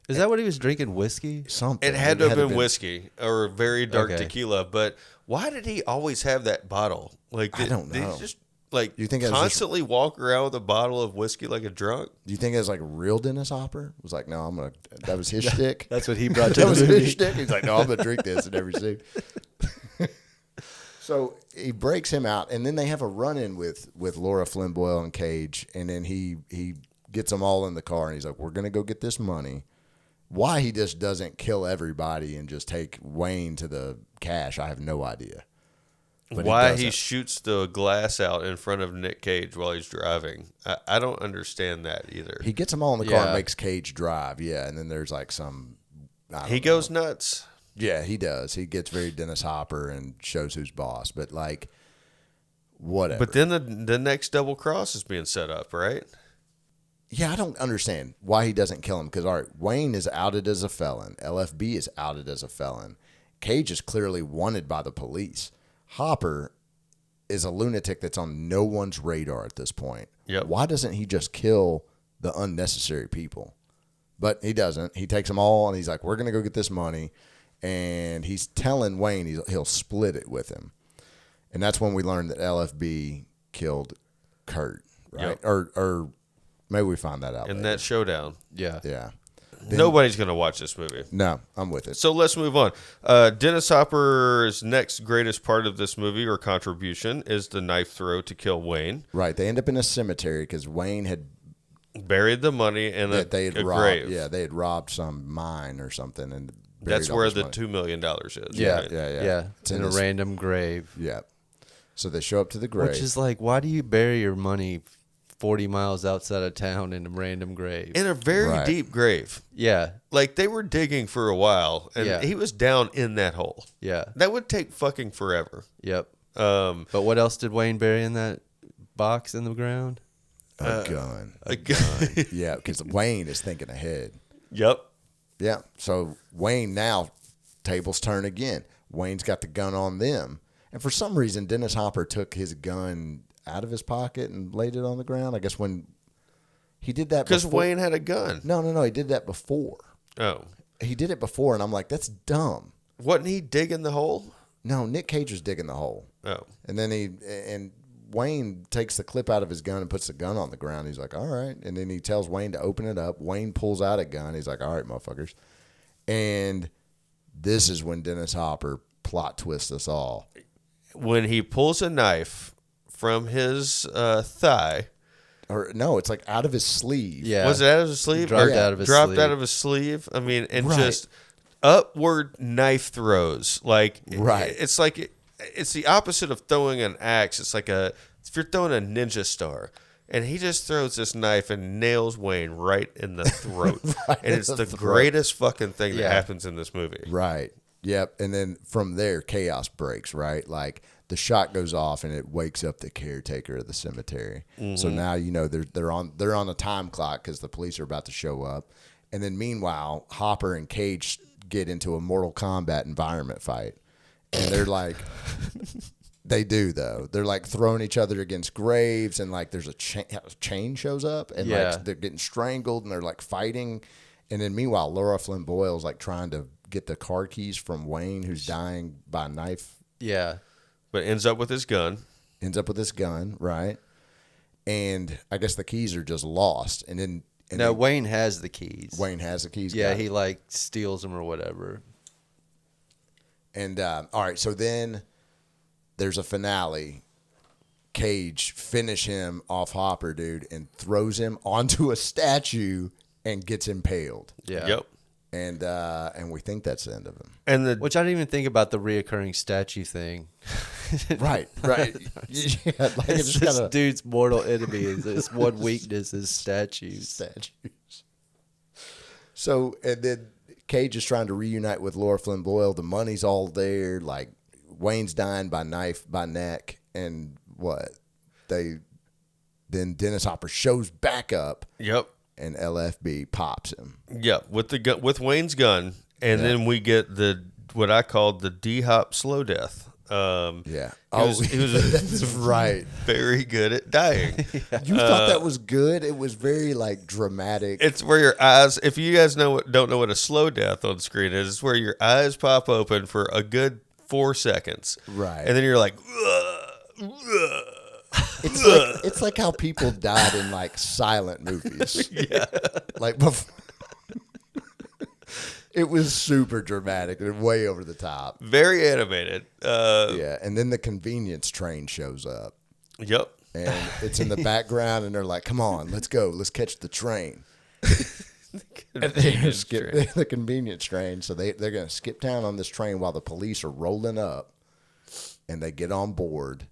Is that what he was drinking? Whiskey? Something. It had to have been whiskey or very dark tequila. But why did he always have that bottle? Like I don't know. Did he just like you think constantly walk around with a bottle of whiskey like a drunk? Do you think it was like a real Dennis Hopper? Was like, no, that was his shtick. That's what he brought to that the was movie. His shtick. He's like, no, I'm gonna drink this in every scene. So he breaks him out, and then they have a run-in with Laura Flynn Boyle and Cage, and then he gets them all in the car, and he's like, we're gonna go get this money. Why he just doesn't kill everybody and just take Wayne to the cash, I have no idea. But why he shoots the glass out in front of Nick Cage while he's driving. I don't understand that either. He gets them all in the car and makes Cage drive, and then there's like some... He goes nuts. Yeah, he does. He gets very Dennis Hopper and shows who's boss, but like, whatever. But then the next double cross is being set up, right? Yeah, I don't understand why he doesn't kill him, because, all right, Wayne is outed as a felon. LFB is outed as a felon. Cage is clearly wanted by the police. Hopper is a lunatic that's on no one's radar at this point. Yep. Why doesn't he just kill the unnecessary people? But he doesn't. He takes them all, and he's like, we're going to go get this money. And he's telling Wayne he'll split it with him. And that's when we learned that LFB killed Kurt, right? Yep. Or maybe we find that out In later. that showdown. Yeah. Yeah. Nobody's going to watch this movie. No, I'm with it. So let's move on. Dennis Hopper's next greatest part of this movie or contribution is the knife throw to kill Wayne. Right. They end up in a cemetery because Wayne had Buried the money in a robbed. grave. Yeah, they had robbed some mine or something, and That's buried all where this the money. $2 million is. Yeah. right? Yeah. It's in a random grave. Yeah. So they show up to the grave. Which is like, why do you bury your money 40 miles outside of town in a random grave? In a very Right. deep grave. Yeah. Like, they were digging for a while, and Yeah. he was down in that hole. Yeah. That would take fucking forever. Yep. Um, But what else did Wayne bury in that box in the ground? a gun. a gun. Yeah, because Wayne is thinking ahead. Yep. Yeah. So Wayne now, tables turn again. Wayne's got the gun on them. And for some reason, Dennis Hopper took his gun out of his pocket and laid it on the ground. I guess when he did that Because before. Wayne had a gun. No. He did that before. Oh. He did it before, and I'm like, that's dumb. Wasn't he digging the hole? No, Nick Cage was digging the hole. Oh. And then Wayne takes the clip out of his gun and puts the gun on the ground. He's like, all right. And then he tells Wayne to open it up. Wayne pulls out a gun. He's like, all right, motherfuckers. And this is when Dennis Hopper plot twists us all. When he pulls a knife from his thigh. Or no, it's like out of his sleeve. Yeah. Was it out of his sleeve? Dropped Or out of his dropped sleeve. out of his sleeve. I mean, and Right. just upward knife throws. Like, Right. It's like, it's the opposite of throwing an axe. It's like if you're throwing a ninja star. And he just throws this knife and nails Wayne right in the throat. Right and in it's the the throat. greatest fucking thing that Yeah. happens in this movie. Right. Yep. And then from there, chaos breaks, right? Like the shot goes off and it wakes up the caretaker of the cemetery. So now, they're on a time clock because the police are about to show up. And then meanwhile, Hopper and Cage get into a Mortal Kombat environment fight. And they're like, they do though. They're like throwing each other against graves, and like there's a chain shows up, and Yeah. like they're getting strangled, and they're like fighting. And then meanwhile, Laura Flynn Boyle's like trying to get the car keys from Wayne, who's dying by knife. Yeah. But ends up with his gun. Ends up with this gun, right? And I guess the keys are just lost. And then Wayne has the keys. Wayne has the keys. Yeah, got he it. like steals them or whatever. And all right, so then there's a finale. Cage finish him off Hopper, dude, and throws him onto a statue and gets impaled. Yeah. Yep. And we think that's the end of him. And Which I didn't even think about the reoccurring statue thing. Right. Yeah, like it's just This kind of dude's mortal enemy is his one weakness is statues. statues. So, and then Cage is trying to reunite with Laura Flynn Boyle. The money's all there. Like Wayne's dying by knife, by neck, and what? Then Dennis Hopper shows back up, yep. and LFB pops him. Yep. With the gun, with Wayne's gun, and then we get what I called the D-Hop slow death. Yeah. He was That's right. very good at dying. You thought that was good? It was very like dramatic. It's where your eyes, if you guys don't know what a slow death on screen is, it's where your eyes pop open for a good 4 seconds. Right. And then you're like, It's like how people died in like silent movies. yeah. Like before. It was super dramatic and way over the top. Very animated. Yeah, and then the convenience train shows up, Yep. and it's in the background, and they're like, "Come on, let's go, let's catch the train." And they skip the convenience train, so they're gonna skip town on this train while the police are rolling up, and they get on board.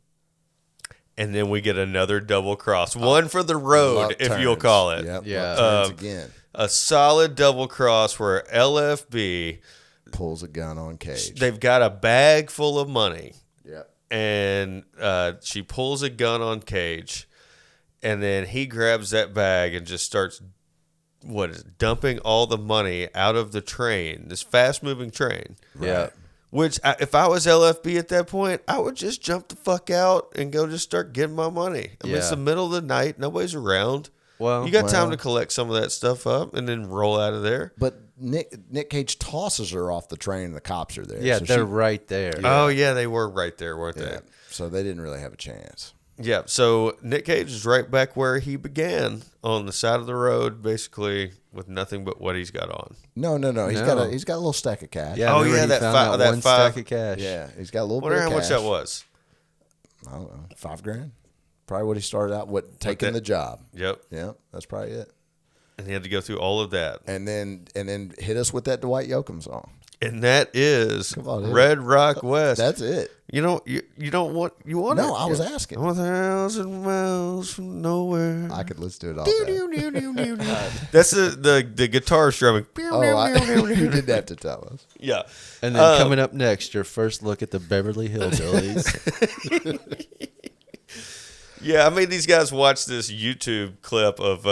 And then we get another double cross. One for the road, Luck if turns. you'll call it. Yep, Yeah. luck turns again. A solid double cross where LFB, Pulls a gun on Cage. they've got a bag full of money. Yep. And she pulls a gun on Cage. And then he grabs that bag and just starts, dumping all the money out of the train, this fast-moving train. Yeah. Which, if I was LFB at that point, I would just jump the fuck out and go just start getting my money. I mean, it's Yeah. the middle of the night. Nobody's around. Well, you got time to collect some of that stuff up and then roll out of there. But Nick Cage tosses her off the train, and the cops are there. Yeah, so they're right there. Oh yeah, they were right there, weren't yeah. they? So they didn't really have a chance. Yeah. So Nick Cage is right back where he began, on the side of the road, basically with nothing but what he's got on. No. He's got a little stack of cash. Yeah, Oh, remember yeah, he that found that one five- stack of cash. Yeah, he's got a little Wonder bit how of much cash. that was. I don't know, $5,000. Probably what he started out with taking the job. Yep. Yeah, that's probably it. And he had to go through all of that. And then hit us with that Dwight Yoakam song. And that is Come on, Red Rock West. That's it. You know, you don't want, you want it. No, I was asking. 1,000 miles from nowhere. I could listen to it all day. That's the guitar strumming. You didn't have to tell us. Yeah. And then coming up next, your first look at the Beverly Hillbillies. Yeah, I made these guys watch this YouTube clip of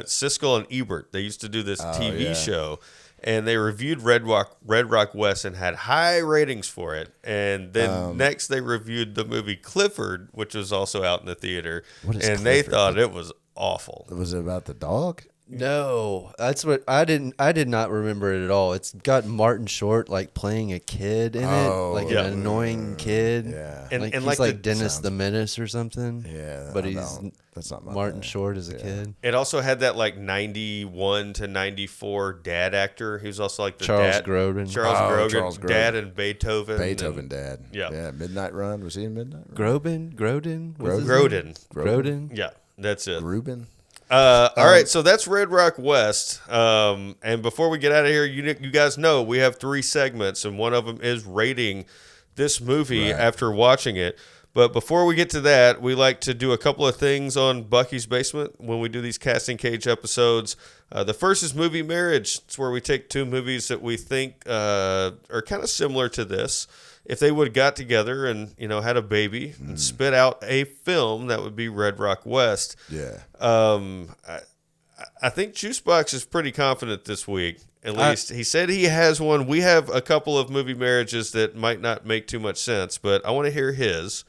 Siskel and Ebert. They used to do this TV show, and they reviewed Red Rock West and had high ratings for it. And then next they reviewed the movie Clifford, which was also out in the theater, What is and they Clifford? thought it was awful. Was it about the dog? No, that's what I did not remember it at all. It's got Martin Short like playing a kid in it, like Yeah. an annoying kid. Yeah. And- like and he's like like Dennis the Menace or something. Yeah, but I he's don't. That's not my Martin thing. Short as a kid. It also had that like 91 to 94 dad actor. He was also like the Charles dad. Grodin. Charles Grodin. Dad in Beethoven. Beethoven and- dad. Yeah. Yeah. Midnight Run. Was he in Midnight Run? Grodin? What's his Grodin. name? Grodin. Yeah, that's it. Reuben. All right, so that's Red Rock West. And before we get out of here, you guys know we have 3 segments, and one of them is rating this movie after watching it. But before we get to that, we like to do a couple of things on Bucky's Basement when we do these Casting Cage episodes. The first is Movie Marriage. It's where we take 2 movies that we think are kind of similar to this. If they would have got together and, had a baby and spit out a film, that would be Red Rock West. Yeah. I think Juicebox is pretty confident this week. At least he said he has one. We have a couple of movie marriages that might not make too much sense, but I want to hear his.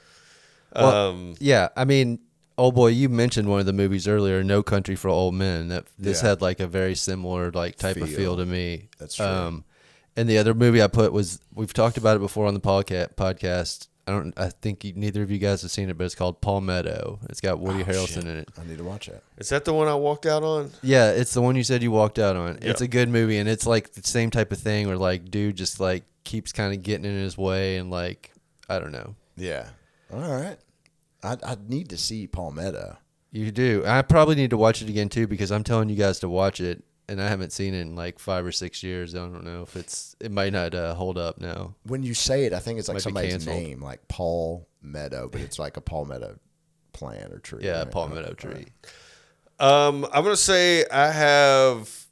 Well, yeah, I mean, oh boy, you mentioned one of the movies earlier, No Country for Old Men. That this had like a very similar like type of feel to me. That's true. And the other movie I put was, we've talked about it before on the podcast. I think neither of you guys have seen it, but it's called Palmetto. It's got Woody Harrelson in it. I need to watch that. Is that the one I walked out on? Yeah, it's the one you said you walked out on. Yeah. It's a good movie, and it's like the same type of thing where like dude just like keeps kind of getting in his way, and like I don't know. Yeah. All right. I need to see Palmetto. You do. I probably need to watch it again too, because I'm telling you guys to watch it, and I haven't seen it in like 5 or 6 years. I don't know if it might not hold up now. When you say it, I think it's like Might be somebody's canceled. name, like Paul Meadow, but it's like a palmetto plant or tree. Yeah, right? palmetto tree. I'm going to say I have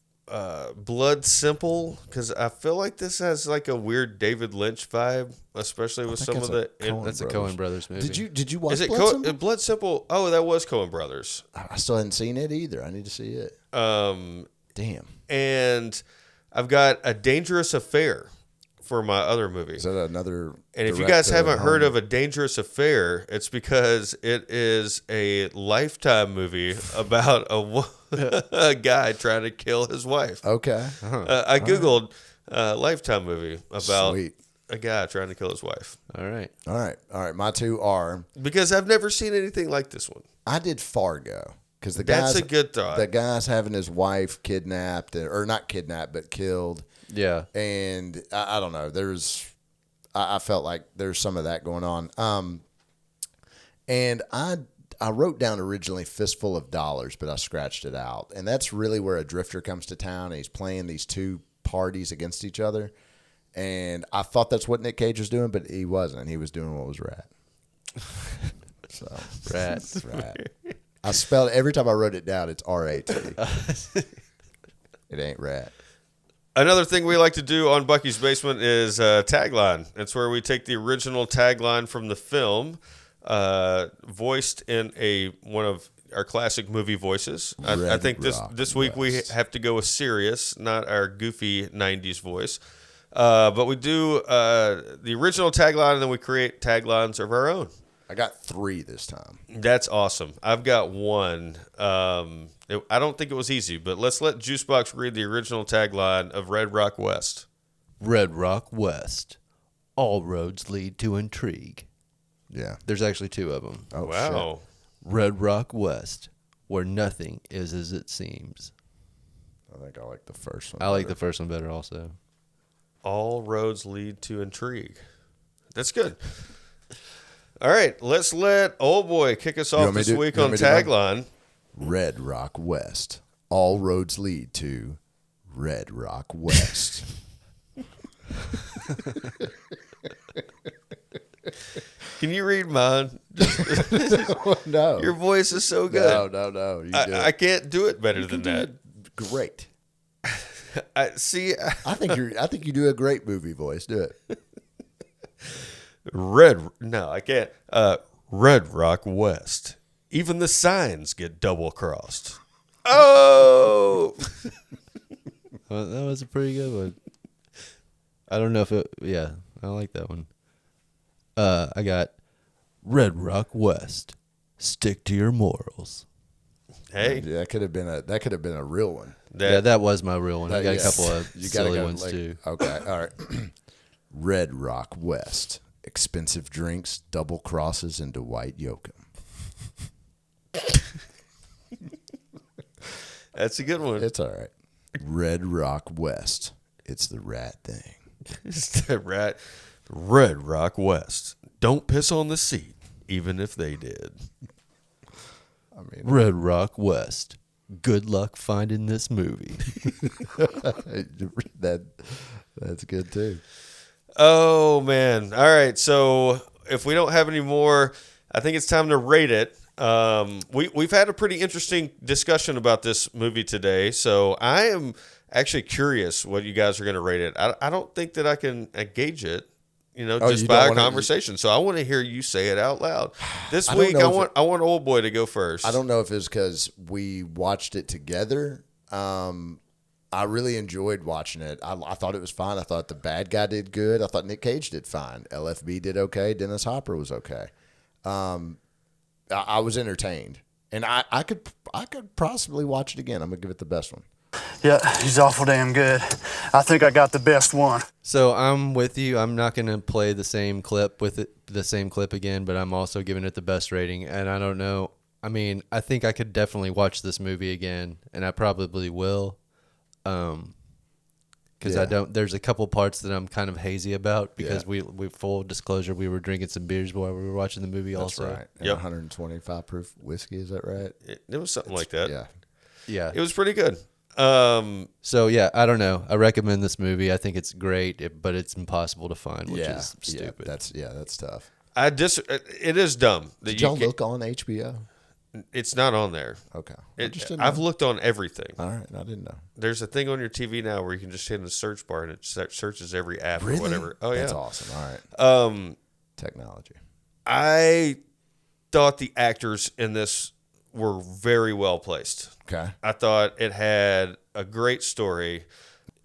Blood Simple, because I feel like this has like a weird David Lynch vibe, especially with some it's of a the... Coen That's a Brothers. Coen Brothers movie. Did you watch Is it Blood Simple? Blood Simple? Oh, that was Coen Brothers. I still hadn't seen it either. I need to see it. Damn. And I've got A Dangerous Affair for my other movie. Is that another? And if you guys haven't heard of A Dangerous Affair, it's because it is a Lifetime movie about a guy trying to kill his wife. Okay. I Googled Lifetime movie about Sweet. a guy trying to kill his wife. All right. All right. My 2 are. Because I've never seen anything like this one. I did Fargo because That's a good thought. The guy's having his wife kidnapped, or not kidnapped, but killed. Yeah. And I don't know. I felt like there's some of that going on. And I wrote down originally Fistful of Dollars, but I scratched it out. And that's really where a drifter comes to town, and he's playing these 2 parties against each other. And I thought that's what Nick Cage was doing, but he wasn't. He was doing what was rat. So Rat. it's rat. I spelled every time I wrote it down. It's R-A-T. It ain't rat. Another thing we like to do on Bucky's Basement is tagline. It's where we take the original tagline from the film, voiced in one of our classic movie voices. I think this week we have to go with serious, not our goofy 90s voice. But we do the original tagline, and then we create taglines of our own. I got 3 this time. That's awesome. I've got one. I don't think it was easy, but let's let Juicebox read the original tagline of Red Rock West. Red Rock West. All roads lead to intrigue. Yeah. There's actually 2 of them. Oh, Wow. Red Rock West, where nothing is as it seems. shit. I think I like the first one. I like the first one better also. All roads lead to intrigue. That's good. All right, let's let Old Boy kick us off this week on tagline. Red Rock West. All roads lead to Red Rock West. Can you read mine? No. Your voice is so good. No. I can't do it better than that. Great. I see. I think you do a great movie voice. Do it. No, I can't. Red Rock West. Even the signs get double crossed. Oh, Well, that was a pretty good one. I don't know if it. Yeah, I like that one. I got Red Rock West. Stick to your morals. hey, Yeah, that could have been a real one. That was my real one. I got Yeah. a couple of silly ones like, too. Okay, all right. Red Rock West. Expensive drinks, double crosses, and Dwight Yoakam. that's a good one. It's all right. Red Rock West. It's the rat thing. It's the Red Rock West. Don't piss on the seat, even if they did. I mean, Red Rock West. Good luck finding this movie. that's good too. Oh man! All right, so if we don't have any more, I think it's time to rate it. We've had a pretty interesting discussion about this movie today, so I am actually curious what you guys are going to rate it. I don't think that I can gauge it, just you by don't a wanna- conversation. So I want to hear you say it out loud. This I don't week, know I if want Old Boy to go first. I don't know if it's because we watched it together. I really enjoyed watching it. I thought it was fine. I thought the bad guy did good. I thought Nick Cage did fine. LFB did okay. Dennis Hopper was okay. I was entertained, and I could possibly watch it again. I'm gonna give it the best one. Yeah, he's awful damn good. I think I got the best one. So I'm with you. I'm not going to play the same clip again, but I'm also giving it the best rating. And I don't know. I mean, I think I could definitely watch this movie again, and I probably will. Because Yeah. there's a couple parts that I'm kind of hazy about because we full disclosure, we were drinking some beers while we were watching the movie That's also. right. And Yep. 125 proof whiskey. Is that right? It was something like that. Yeah. Yeah. It was pretty good. So yeah, I don't know. I recommend this movie. I think it's great, but it's impossible to find, which is stupid. That's tough. It is dumb that Did you y'all can't- look on HBO? It's not on there. Okay. I just didn't I've know. looked on everything. All right. I didn't know. There's a thing on your TV now where you can just hit the search bar and it searches every app or Really? whatever. Oh That's yeah. awesome. All right. Technology. I thought the actors in this were very well placed. Okay. I thought it had a great story.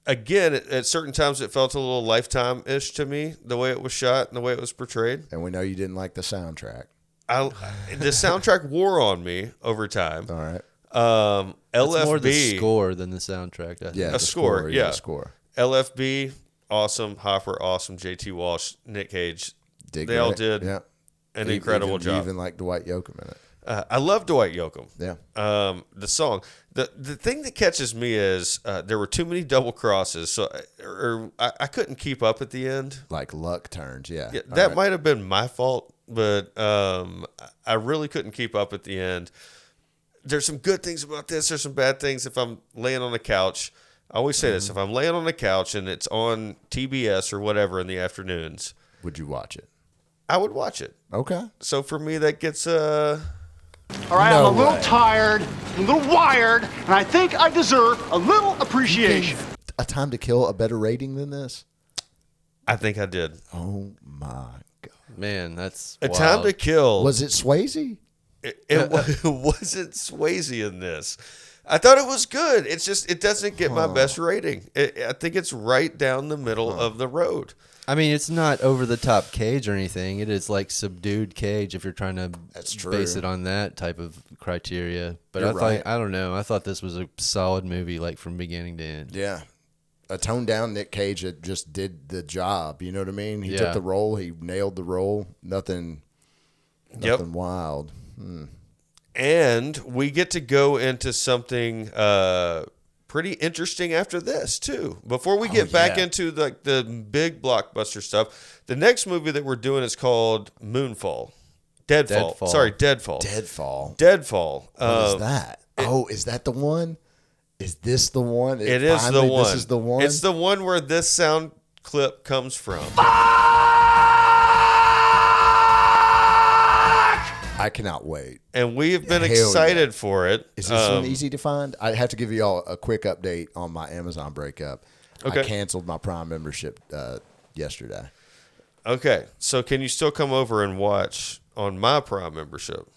Again, at certain times it felt a little Lifetime-ish to me, the way it was shot and the way it was portrayed. And we know you didn't like the soundtrack. The soundtrack wore on me over time. All right. It's more the LFB, score than the soundtrack. I think. Yeah. A the score, yeah. yeah. The score. LFB, awesome. Hopper, awesome. J.T. Walsh, Nick Cage. Did They all great. did Yeah. an You incredible even, you job. even like Dwight Yoakam in it. I love Dwight Yoakam. Yeah. The song. The thing that catches me is there were too many double crosses, so I couldn't keep up at the end. Like luck turns. Yeah. Yeah, All that right. might have been my fault, but I really couldn't keep up at the end. There's some good things about this. There's some bad things. If I'm laying on the couch, I always say this: if I'm laying on the couch and it's on TBS or whatever in the afternoons, Would you watch it? I would watch it. Okay. So for me, that gets All right, No I'm a little way. tired, a little wired, and I think I deserve a little appreciation. A Time to Kill a better rating than this? I think I did. Oh my god. Man, that's A wild. Time to Kill. Was it Swayze? It wasn't Swayze in this. I thought it was good. It's just it doesn't get my best rating. I think it's right down the middle of the road. I mean, it's not over the top Cage or anything. It is like subdued Cage if you're trying to That's true. base it on that type of criteria. But You're I thought right. I don't know. I thought this was a solid movie, like from beginning to end. Yeah. A toned down Nick Cage that just did the job. You know what I mean? He Yeah. took the role. He nailed the role. Nothing wild. And we get to go into something pretty interesting after this too. Before we get back into the big blockbuster stuff, the next movie that we're doing is called Deadfall. Sorry, Deadfall. Deadfall. What is Uh, that? Is that the one? Is this the one? It is the one. This is the one? It's the one where this sound clip comes from. I cannot wait. And we have been Hell excited for it. Is this one easy to find? I have to give you all a quick update on my Amazon breakup. Okay. I canceled my Prime membership yesterday. Okay, so can you still come over and watch on my Prime membership?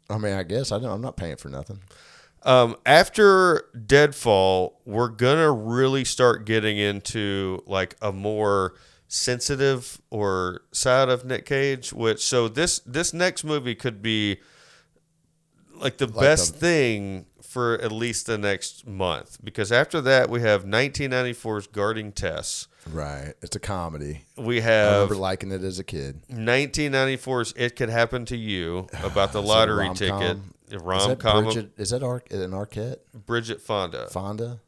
I mean, I guess I'm not paying for nothing. After Deadfall, we're gonna really start getting into like a more sensitive or side of Nick Cage. So this next movie could be like the best thing for at least the next month, because after that we have 1994's Guarding Tess. Right. It's a comedy. We I have remember liking it as a kid. 1994's It Could Happen to You, about the lottery ticket. Rom-com. Is that an Arquette? Bridget Fonda. Fonda?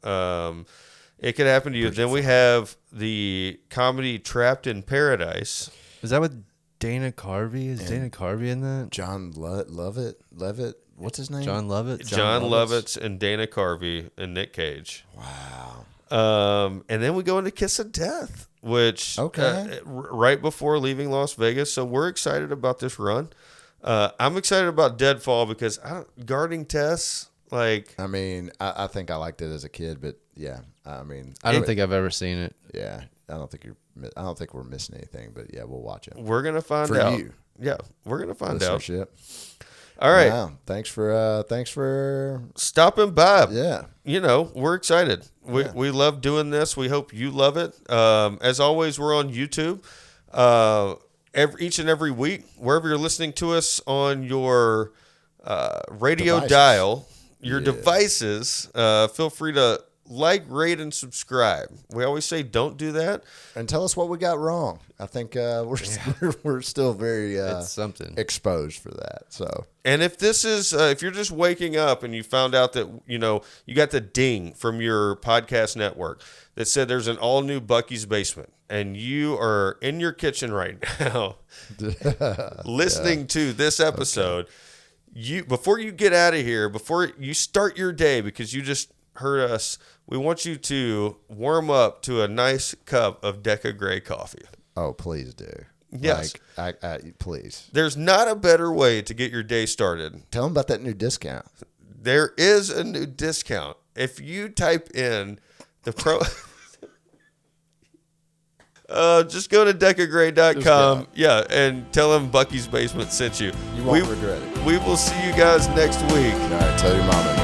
It Could Happen to You. Then we have the comedy Trapped in Paradise. Is that with Dana Carvey? Is Dana Carvey in that? John Levitt? What's his name? John Lovett? John Lovitz and Dana Carvey and Nick Cage. Wow. And then we go into Kiss of Death, which right before leaving Las Vegas. So we're excited about this run. I'm excited about Deadfall because Guarding Tess, like, I mean, I think I liked it as a kid, but yeah, I mean, I don't think I've ever seen it. Yeah, I don't think we're missing anything, but yeah, we'll watch it. We're gonna find For out. you. Yeah, we're gonna find out. Listenership. All right. Wow. Thanks for Stopping by. yeah. You know, we're excited. We love doing this. We hope you love it. As always, we're on YouTube. Each and every week, wherever you're listening to us on your radio Devices. dial, your devices, feel free to like, rate, and subscribe. We always say don't do that. And tell us what we got wrong. I think we're still very It's something. exposed for that. So, And if this is, if you're just waking up and you found out that, you got the ding from your podcast network that said there's an all new Bucky's Basement, and you are in your kitchen right now listening to this episode, before you get out of here, before you start your day, because you just heard us, we want you to warm up to a nice cup of Deca Gray coffee. oh, please do. Yes. Like, please. There's not a better way to get your day started. Tell them about that new discount. There is a new discount. If you type in the pro... just go to decagray.com. Yeah, and tell them Bucky's Basement sent you. You won't regret it. We will see you guys next week. All right, tell your mama.